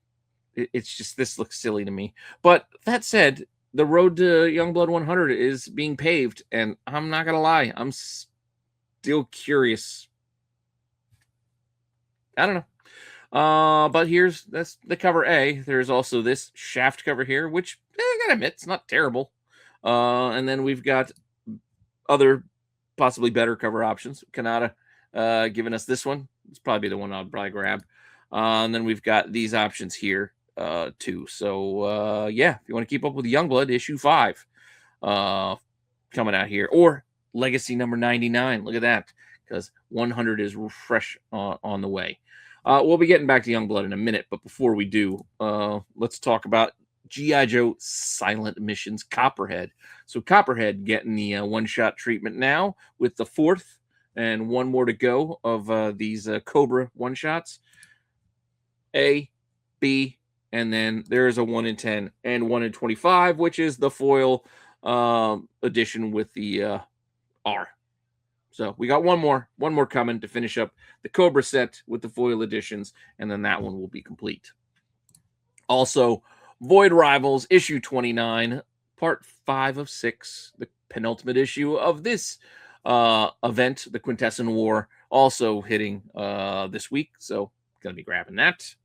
It's just, this looks silly to me. But that said, the road to Youngblood 100 is being paved, and I'm not gonna lie, I'm still curious. I don't know. But that's the cover A. There's also this Shaft cover here, which I gotta admit, it's not terrible. And then we've got other possibly better cover options. Kanata giving us this one. It's probably the one I'd probably grab. And then we've got these options here too. So yeah, if you want to keep up with Youngblood, issue 5 coming out here, or Legacy number 99. Look at that, because 100 is fresh on the way. We'll be getting back to Youngblood in a minute, but before we do, let's talk about G.I. Joe Silent Missions Copperhead. So Copperhead getting the one-shot treatment now with the 4th and 1 more to go of these Cobra one-shots. A, B, and then there is a 1 in 10 and 1 in 25, which is the foil edition with the R. So we got one more coming to finish up the Cobra set with the foil editions, and then that one will be complete. Also, Void Rivals, issue 29, part 5 of 6, the penultimate issue of this event, the Quintessence War, also hitting this week. So, going to be grabbing that.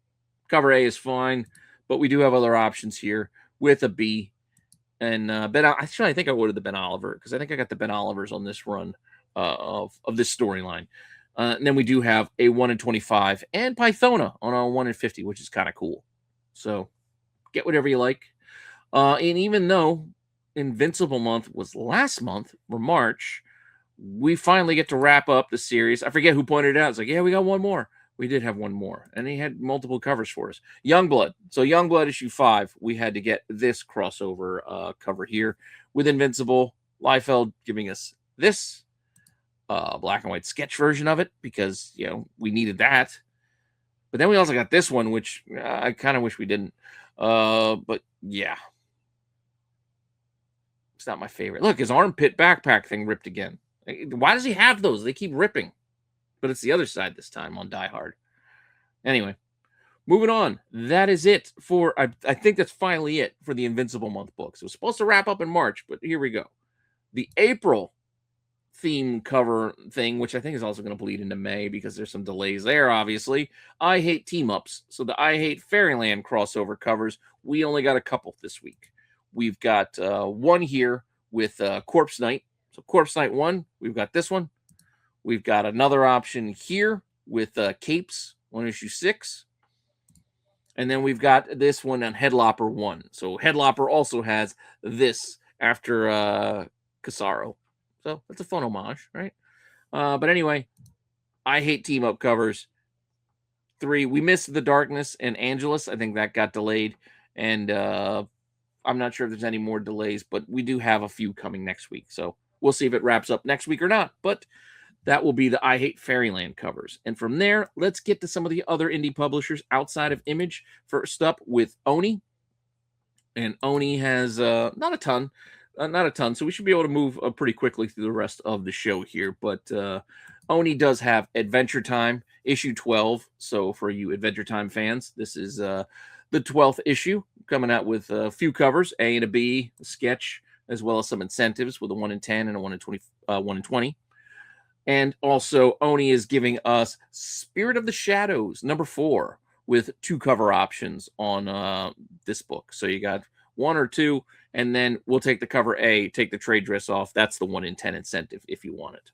Cover A is fine, but we do have other options here with a B And actually, I think I ordered the Ben Oliver because I think I got the Ben Olivers on this run of this storyline. And then we do have a 1 in 25 and Pythona on a 1 in 50, which is kind of cool. So get whatever you like. And even though Invincible month was last month for March, we finally get to wrap up the series. I forget who pointed it out. It's like, yeah, we got one more. We did have one more, and he had multiple covers for us. Youngblood. So Youngblood issue 5, we had to get this crossover cover here with Invincible. Liefeld giving us this black and white sketch version of it because, we needed that. But then we also got this one, which I kind of wish we didn't. But yeah. It's not my favorite. Look, his armpit backpack thing ripped again. Why does he have those? They keep ripping. But it's the other side this time on Die Hard. Anyway, moving on. That is it for, I think that's finally it for the Invincible month books. It was supposed to wrap up in March, but here we go. The April theme cover thing, which I think is also going to bleed into May because there's some delays there, obviously. I Hate Team-Ups. So the I Hate Fairyland crossover covers, we only got a couple this week. We've got one here with Corpse Knight. So Corpse Knight 1, we've got this one. We've got another option here with Capes, 1 issue 6. And then we've got this one on Headlopper 1. So Headlopper also has this after Casaro. So that's a fun homage, right? But anyway, I Hate Team-Up covers. 3, we missed The Darkness and Angelus. I think that got delayed. And I'm not sure if there's any more delays, but we do have a few coming next week. So we'll see if it wraps up next week or not. But that will be the I Hate Fairyland covers. And from there, let's get to some of the other indie publishers outside of Image. First up with Oni. And Oni has not a ton. So we should be able to move pretty quickly through the rest of the show here. But Oni does have Adventure Time, issue 12. So for you Adventure Time fans, this is the 12th issue, coming out with a few covers, A and a B, a sketch, as well as some incentives with a 1 in 10 and a 1 in 20. 1 in 20. And also, Oni is giving us Spirit of the Shadows, number 4, with 2 cover options on this book. So you got 1 or 2, and then we'll take the cover A, take the trade dress off. That's the 1 in 10 incentive if you want it.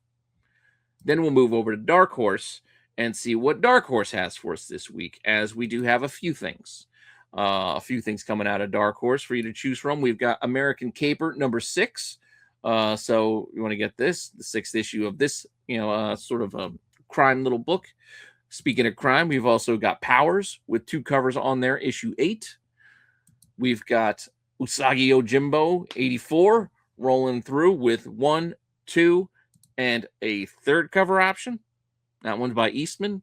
Then we'll move over to Dark Horse and see what Dark Horse has for us this week, as we do have a few things. Coming out of Dark Horse for you to choose from. We've got American Caper, number 6. So you want to get this, the 6th issue of this, sort of a crime little book. Speaking of crime, we've also got Powers with 2 covers on there, issue 8. We've got Usagi Yojimbo, 84, rolling through with 1, 2, and a 3rd cover option. That one's by Eastman.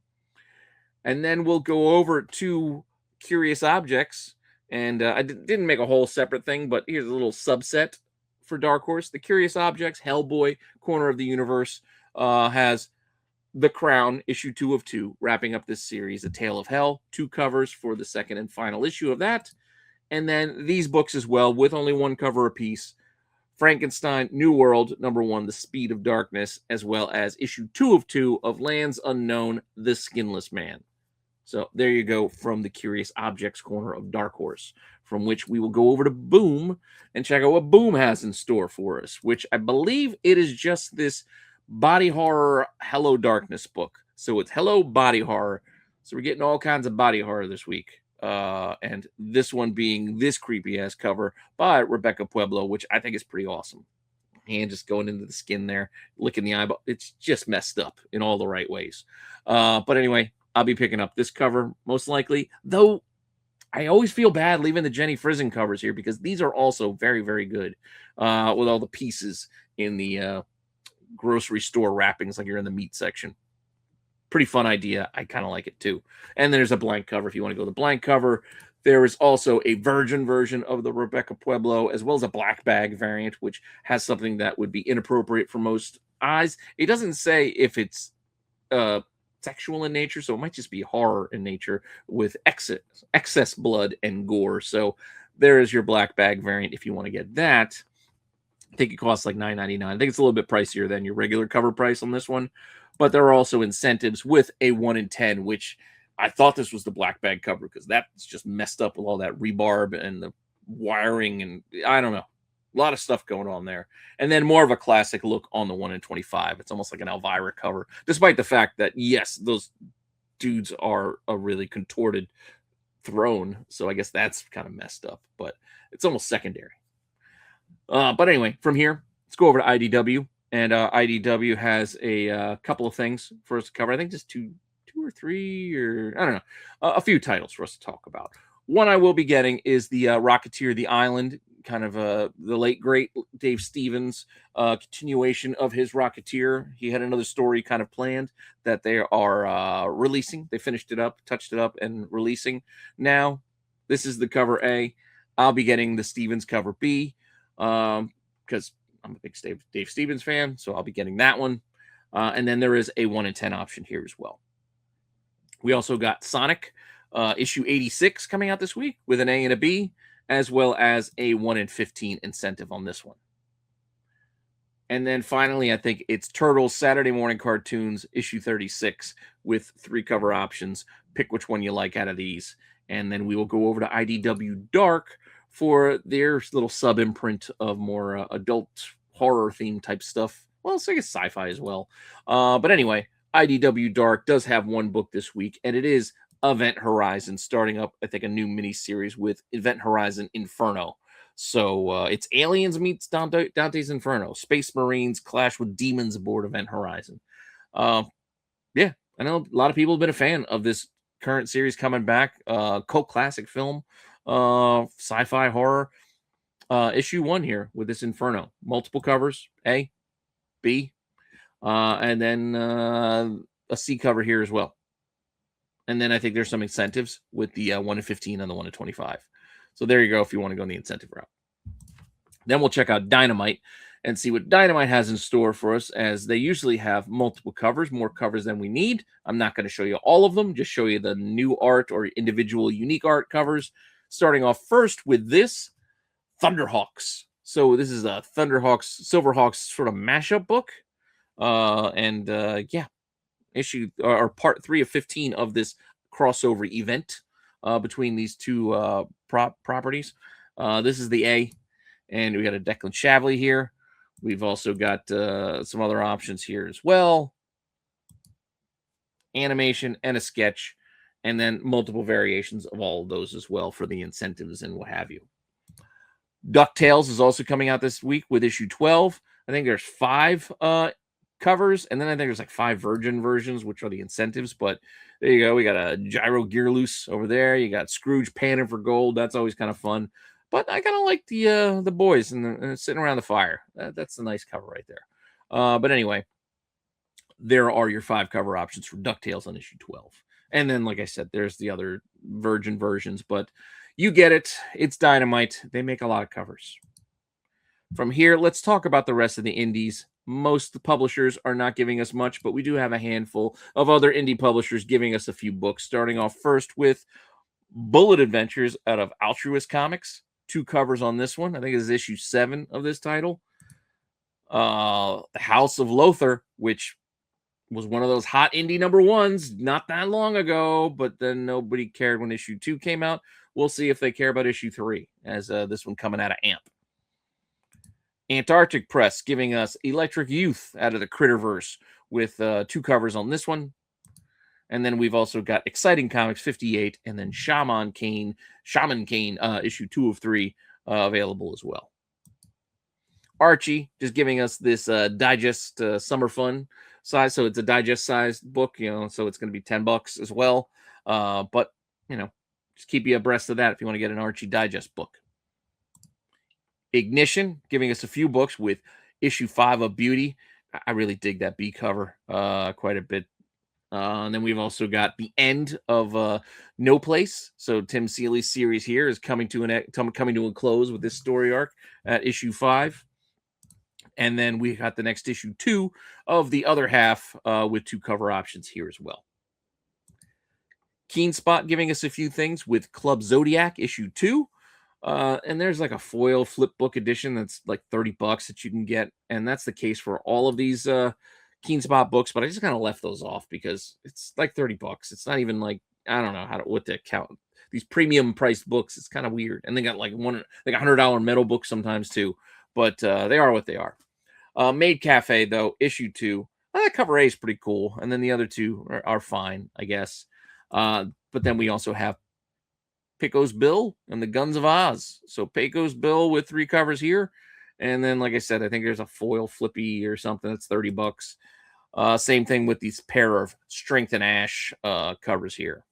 And then we'll go over to Curious Objects. And I didn't make a whole separate thing, but here's a little subset for Dark Horse. The Curious Objects, Hellboy, Corner of the Universe, has The Crown, issue 2 of 2, wrapping up this series, A Tale of Hell, 2 covers for the 2nd and final issue of that. And then these books as well, with only 1 cover apiece. Frankenstein, New World, number 1, The Speed of Darkness, as well as issue 2 of 2 of Lands Unknown, The Skinless Man. So there you go from the Curious Objects corner of Dark Horse, from which we will go over to Boom and check out what Boom has in store for us, which I believe it is just this body horror Hello Darkness book. So it's Hello Body Horror. So we're getting all kinds of body horror this week. And this one being this creepy ass cover by Rebecca Pueblo, which I think is pretty awesome. Hand just going into the skin there, licking the eyeball. It's just messed up in all the right ways. But anyway, I'll be picking up this cover most likely, though I always feel bad leaving the Jenny Frizen covers here because these are also very, very good with all the pieces in the grocery store wrappings like you're in the meat section. Pretty fun idea. I kind of like it too. And there's a blank cover if you want to go the blank cover. There is also a virgin version of the Rebecca Pueblo, as well as a black bag variant, which has something that would be inappropriate for most eyes. It doesn't say if it's sexual in nature, so it might just be horror in nature with excess blood and gore. So there is your black bag variant if you want to get that. I think it costs like $9.99. I think it's a little bit pricier than your regular cover price on this one, but there are also incentives with a 1 in 10, which I thought this was the black bag cover because that's just messed up with all that rebarb and the wiring, and I don't know. A lot of stuff going on there. And then more of a classic look on the 1 in 25. It's almost like an Elvira cover, despite the fact that, yes, those dudes are a really contorted throne. So I guess that's kind of messed up, but it's almost secondary. But anyway, from here, let's go over to IDW. And IDW has a couple of things for us to cover. I think just two or three, or I don't know, a few titles for us to talk about. One I will be getting is the Rocketeer, the Island, kind of the late great Dave Stevens continuation of his Rocketeer. He had another story kind of planned that they are releasing. They finished it up, touched it up, and releasing now. This is the cover A. I'll be getting the Stevens cover B because I'm a big Dave Stevens fan, so I'll be getting that one. And then there is a 1 in 10 option here as well. We also got Sonic issue 86 coming out this week with an A and a B, as well as a 1 in 15 incentive on this one. And then finally, I think it's Turtles Saturday Morning Cartoons issue 36 with 3 cover options. Pick which one you like out of these. And then we will go over to IDW Dark for their little sub imprint of more adult horror theme type stuff. Well, so I guess sci-fi as well. But anyway, IDW Dark does have one book this week, and it is Event Horizon, starting up, I think, a new miniseries with Event Horizon Inferno. So it's aliens meets Dante's Inferno. Space Marines clash with demons aboard Event Horizon. Yeah, I know a lot of people have been a fan of this current series coming back. Cult classic film, sci-fi horror. Issue 1 here with this Inferno. Multiple covers, A, B, and then a C cover here as well. And then I think there's some incentives with the 1 in 15 and the 1 in 25. So there you go if you want to go in the incentive route. Then we'll check out Dynamite and see what Dynamite has in store for us, as they usually have multiple covers, more covers than we need. I'm not going to show you all of them, just show you the new art or individual unique art covers. Starting off first with this Thunderhawks. So this is a Thunderhawks, Silverhawks sort of mashup book. Yeah, issue or part 3 of 15 of this crossover event between these two properties. This is the A, and we got a Declan Shavley here. We've also got some other options here as well. Animation and a sketch, and then multiple variations of all of those as well for the incentives and what have you. DuckTales is also coming out this week with issue 12. I think there's 5 covers, and then I think there's like 5 virgin versions, which are the incentives. But there you go. We got a Gyro Gear Loose over there. You got Scrooge panning for gold. That's always kind of fun. But I kind of like the boys and sitting around the fire. That's a nice cover right there. But anyway, there are your 5 cover options for DuckTales on issue 12. And then, like I said, there's the other virgin versions. But you get it. It's Dynamite. They make a lot of covers. From here, let's talk about the rest of the indies. Most publishers are not giving us much, but we do have a handful of other indie publishers giving us a few books. Starting off first with Bullet Adventures out of Altruist Comics. 2 covers on this one. I think it's issue 7 of this title. The House of Lothar, which was one of those hot indie number 1s not that long ago, but then nobody cared when issue 2 came out. We'll see if they care about issue 3, as this one coming out of AMP. Antarctic Press giving us Electric Youth out of the Critterverse with 2 covers on this one. And then we've also got Exciting Comics 58 and then Shaman Kane issue 2 of 3 available as well. Archie just giving us this digest summer fun size. So it's a digest sized book, so it's going to be $10 as well. But, just keep you abreast of that if you want to get an Archie digest book. Ignition giving us a few books with issue 5 of Beauty. I really dig that B cover quite a bit. And then we've also got the end of No Place. So Tim Seeley's series here is coming to a close with this story arc at issue 5. And then we got the next issue 2 of the other half with 2 cover options here as well. Keen Spot giving us a few things with Club Zodiac issue 2. And there's like a foil flip book edition that's like $30 that you can get. And that's the case for all of these Keen Spot books, but I just kind of left those off because it's like $30. It's not even like, I don't know what to count. These premium priced books, it's kind of weird. And they got like $100 metal books sometimes too. but they are what they are. Maid Cafe, though, issue 2. Cover A is pretty cool, and then the other two are fine, I guess. But then we also have Pecos Bill and the Guns of Oz. So Pecos Bill with 3 covers here. And then, like I said, I think there's a foil flippy or something that's $30. Same thing with these pair of Strength and Ash covers here.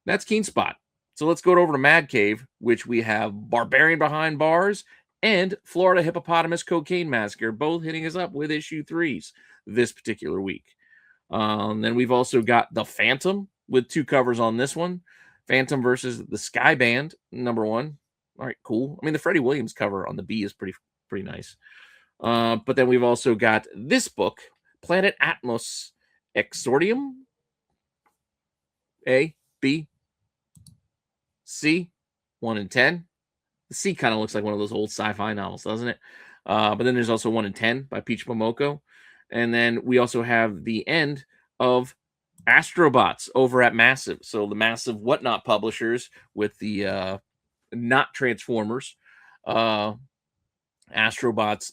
That's Keen Spot. So let's go over to Mad Cave, which we have Barbarian Behind Bars and Florida Hippopotamus Cocaine Massacre, both hitting us up with issue 3s this particular week. Then we've also got The Phantom with 2 covers on this one. Phantom versus the Sky Band, number 1. All right, cool. I mean, the Freddie Williams cover on the B is pretty nice. But then we've also got this book, Planet Atmos Exordium. A, B, C, 1 in 10. The C kind of looks like one of those old sci-fi novels, doesn't it? But then there's also 1 in 10 by Peach Momoko. And then we also have the end of Astrobots over at Massive. So the Massive Whatnot publishers with the not Transformers. Astrobots,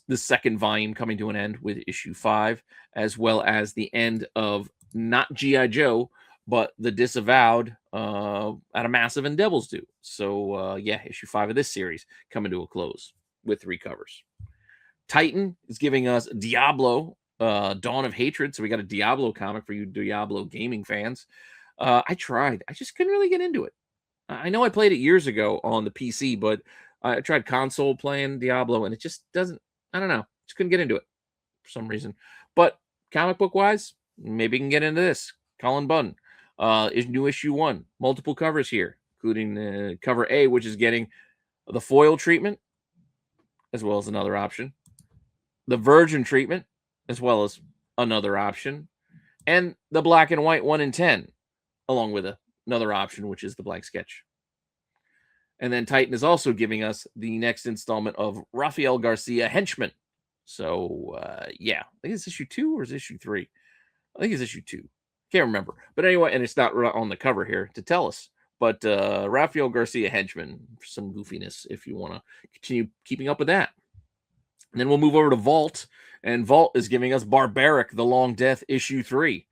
the second volume coming to an end with issue 5, as well as the end of not G.I. Joe, but the Disavowed out of Massive and Devil's Due. So, yeah, issue 5 of this series coming to a close with 3 covers. Titan is giving us Diablo, Dawn of Hatred. So we got a Diablo comic for you Diablo gaming fans. I tried. I just couldn't really get into it. I know I played it years ago on the PC, but I tried console playing Diablo, and it just doesn't, I don't know. Just couldn't get into it for some reason. But comic book-wise, maybe you can get into this. Colin Bunn is new issue 1. Multiple covers here, including cover A, which is getting the foil treatment, as well as another option. The Virgin treatment, as well as another option. And the black and white 1 in 10, along with another option, which is the blank sketch. And then Titan is also giving us the next installment of Rafael Garcia Henchman. So, yeah, I think it's issue 2 or is issue 3? I think it's issue 2. Can't remember. But anyway, and it's not on the cover here to tell us. But Rafael Garcia Henchman, for some goofiness, if you want to continue keeping up with that. And then we'll move over to Vault. And Vault is giving us Barbaric, The Long Death, issue 3.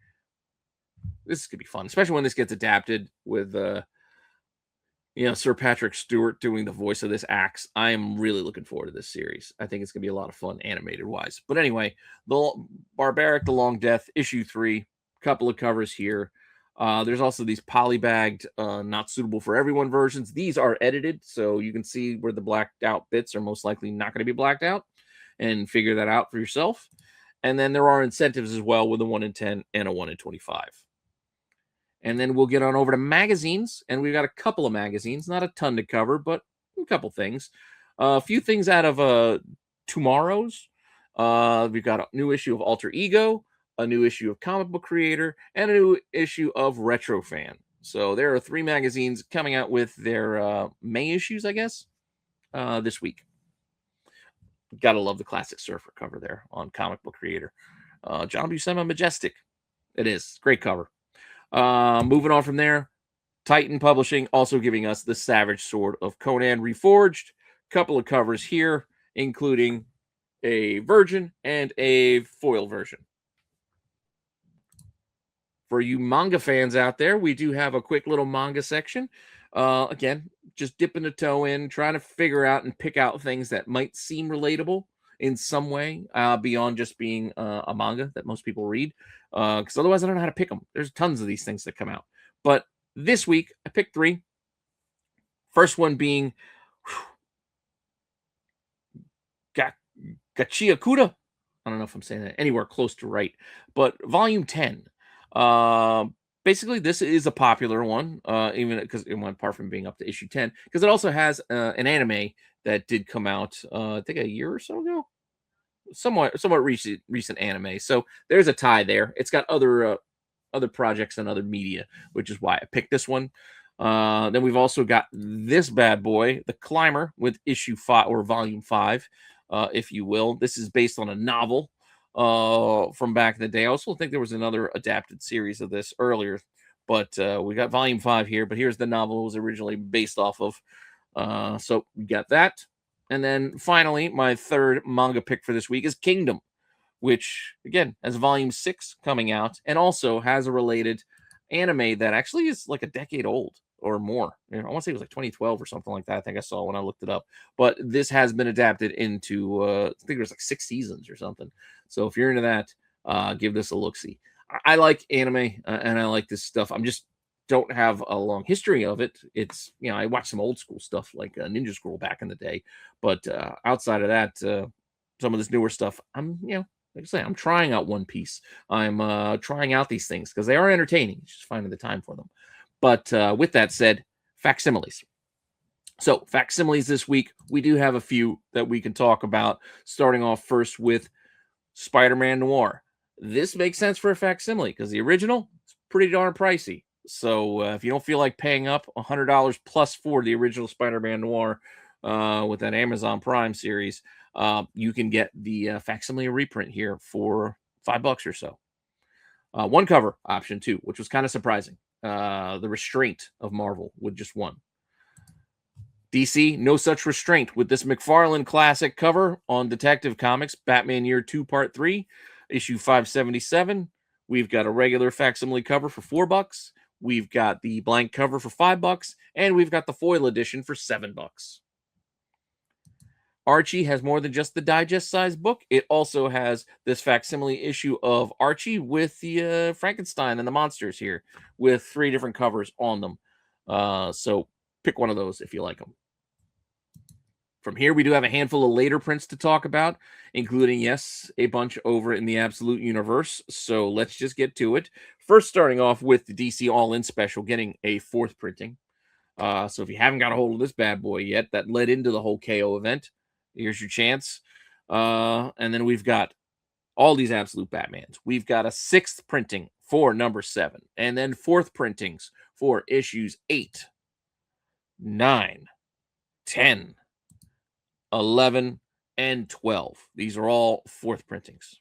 This could be fun, especially when this gets adapted with Sir Patrick Stewart doing the voice of this axe. I am really looking forward to this series. I think it's going to be a lot of fun animated-wise. But anyway, the Barbaric, The Long Death, issue 3. Couple of covers here. There's also these polybagged, not suitable for everyone versions. These are edited, so you can see where the blacked out bits are most likely not going to be blacked out and figure that out for yourself. And then there are incentives as well with a 1 in 10 and a 1 in 25. And then we'll get on over to magazines, and we've got a couple of magazines, not a ton to cover, but a couple things. A few things out of Tomorrow's. We've got a new issue of Alter Ego, a new issue of Comic Book Creator, and a new issue of Retro Fan. So there are 3 magazines coming out with their May issues, I guess, this week. Gotta love the Classic Surfer cover there on Comic Book Creator. John Buscema Majestic. It is. Great cover. Moving on from there, Titan Publishing also giving us the Savage Sword of Conan Reforged. Couple of covers here, including a Virgin and a foil version. For you manga fans out there, we do have a quick little manga section. Again, just dipping a toe in, trying to figure out and pick out things that might seem relatable in some way beyond just being a manga that most people read. Because otherwise I don't know how to pick them. There's tons of these things that come out. But this week, I picked 3. First one being Gachiakuda. I don't know if I'm saying that anywhere close to right. But volume 10. Basically, this is a popular one, even because it went apart from being up to issue 10, because it also has an anime that did come out, I think a year or so ago. Somewhat recent anime. So there's a tie there. It's got other projects and other media, which is why I picked this one. Then we've also got this bad boy, The Climber, with issue 5 or volume 5, if you will. This is based on a novel from back in the day. I also think there was another adapted series of this earlier, but we got volume 5 here. But here's the novel it was originally based off of. So we got that. And then finally, my third manga pick for this week is Kingdom, which again has volume 6 coming out and also has a related anime that actually is like a decade old or more. I want to say it was like 2012 or something like that. I think I saw when I looked it up. But this has been adapted into I think there's like 6 seasons or something. So if you're into that, give this a look-see. I like anime and I like this stuff. I'm just don't have a long history of it. It's, I watched some old school stuff like Ninja Scroll back in the day, but outside of that, some of this newer stuff, I'm, like I say, I'm trying out One Piece. I'm trying out these things because they are entertaining. It's just finding the time for them. But with that said, Facsimiles. So Facsimiles this week, we do have a few that we can talk about. Starting off first with Spider-Man Noir. This makes sense for a facsimile because the original is pretty darn pricey. So if you don't feel like paying up $100 plus for the original Spider-Man Noir with that Amazon Prime series, you can get the facsimile reprint here for $5 or so. One cover option too, which was kind of surprising. The restraint of Marvel with just one. DC, no such restraint with this McFarlane classic cover on Detective Comics, Batman Year 2, Part 3, issue 577. We've got a regular facsimile cover for $4. We've got the blank cover for $5, and we've got the foil edition for $7. Archie has more than just the digest size book. It also has this facsimile issue of Archie with the Frankenstein and the monsters here with 3 different covers on them. So pick one of those if you like them. From here, we do have a handful of later prints to talk about, including, yes, a bunch over in the Absolute Universe. So let's just get to it. First, starting off with the DC All-In Special, getting a 4th printing. So if you haven't got a hold of this bad boy yet, that led into the whole KO event. Here's your chance. And then we've got all these Absolute Batmans. We've got a 6th printing for number 7, and then 4th printings for issues 8, 9, 10, 11, and 12. These are all 4th printings.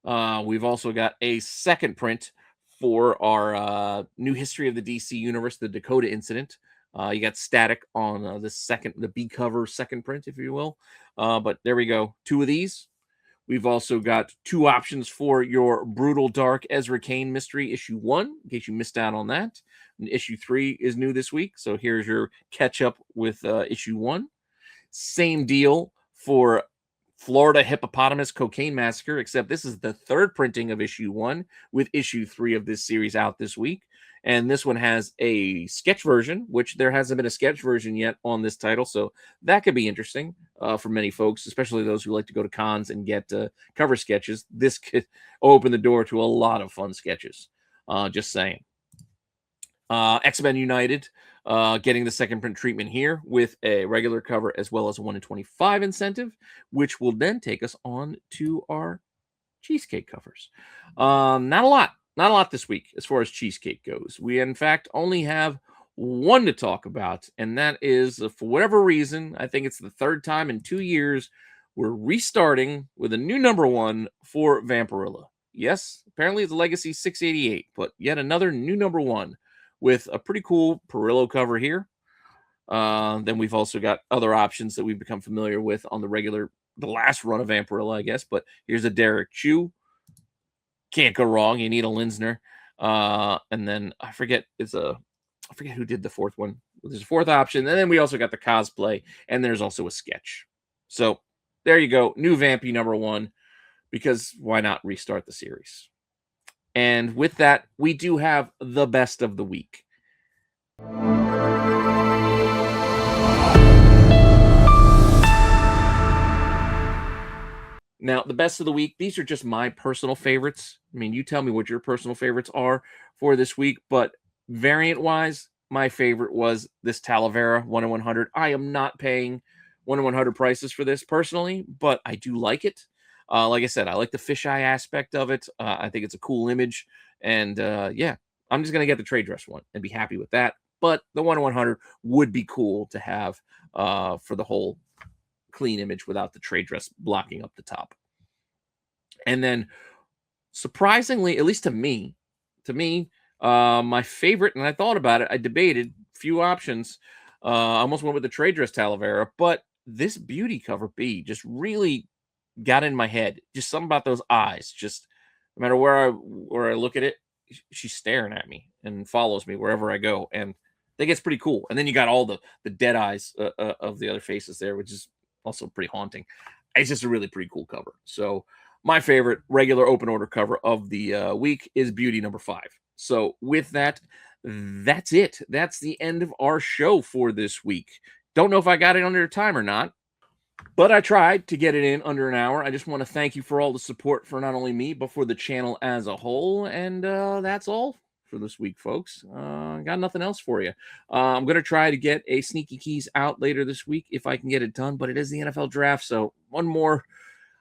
We've also got a 2nd print for our new history of the DC Universe, the Dakota Incident. You got Static on the B cover 2nd print, if you will. But there we go. 2 of these. We've also got 2 options for your Brutal Dark Ezra Kane mystery, issue 1, in case you missed out on that. And issue 3 is new this week. So here's your catch up with issue 1. Same deal for Florida Hippopotamus Cocaine Massacre, except this is the 3rd printing of issue 1 with issue 3 of this series out this week. And this one has a sketch version, which there hasn't been a sketch version yet on this title. So that could be interesting for many folks, especially those who like to go to cons and get cover sketches. This could open the door to a lot of fun sketches. Just saying. X-Men United getting the 2nd print treatment here with a regular cover as well as a 1 in 25 incentive, which will then take us on to our Cheesecake covers. Not a lot this week as far as Cheesecake goes. We, in fact, only have one to talk about, and that is, for whatever reason, I think it's the 3rd time in 2 years, we're restarting with a new number 1 for Vampirilla. Yes, apparently it's Legacy 688, but yet another new number 1 with a pretty cool Perillo cover here. Then we've also got other options that we've become familiar with on the last run of Vampirilla, I guess. But here's a Derek Chu. Can't go wrong. You need a Linsner. And then I forget who did the 4th one. There's a 4th option. And then we also got the cosplay. And there's also a sketch. So there you go. New Vampy number 1. Because why not restart the series? And with that, we do have the best of the week. Now, the best of the week, these are just my personal favorites. I mean, you tell me what your personal favorites are for this week, but variant-wise, my favorite was this Talavera 1 in 100. I am not paying 1 in 100 prices for this personally, but I do like it. Like I said, I like the fisheye aspect of it. I think it's a cool image. And yeah, I'm just going to get the trade dress one and be happy with that. But the 1 in 100 would be cool to have for the whole clean image without the trade dress blocking up the top. And then surprisingly, at least to me, my favorite, and I thought about it, I debated a few options. I almost went with the trade dress Talavera, but this beauty cover B just really got in my head. Just something about those eyes. Just no matter where I look at it, she's staring at me and follows me wherever I go, and that gets pretty cool. And then you got all the dead eyes of the other faces there, which is also pretty haunting. It's just a really pretty cool cover. So my favorite regular open order cover of the week is Beauty number 5. So with that, that's it. That's the end of our show for this week. Don't know if I got it under time or not, but I tried to get it in under an hour. I just want to thank you for all the support for not only me, but for the channel as a whole. And that's all for this week, folks. Got nothing else for you. I'm going to try to get a Sneaky Keys out later this week if I can get it done, but it is the NFL draft. So one more,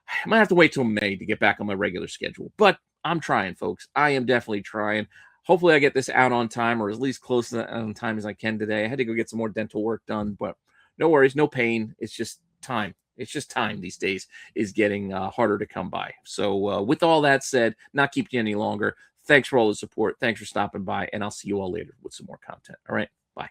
I might have to wait till May to get back on my regular schedule. But I'm trying, folks. I am definitely trying. Hopefully I get this out on time, or at least close to on time as I can today. I had to go get some more dental work done, but no worries, no pain. It's just time. It's just time these days is getting harder to come by. So with all that said, not keeping you any longer, thanks for all the support. Thanks for stopping by, and I'll see you all later with some more content. All right, bye.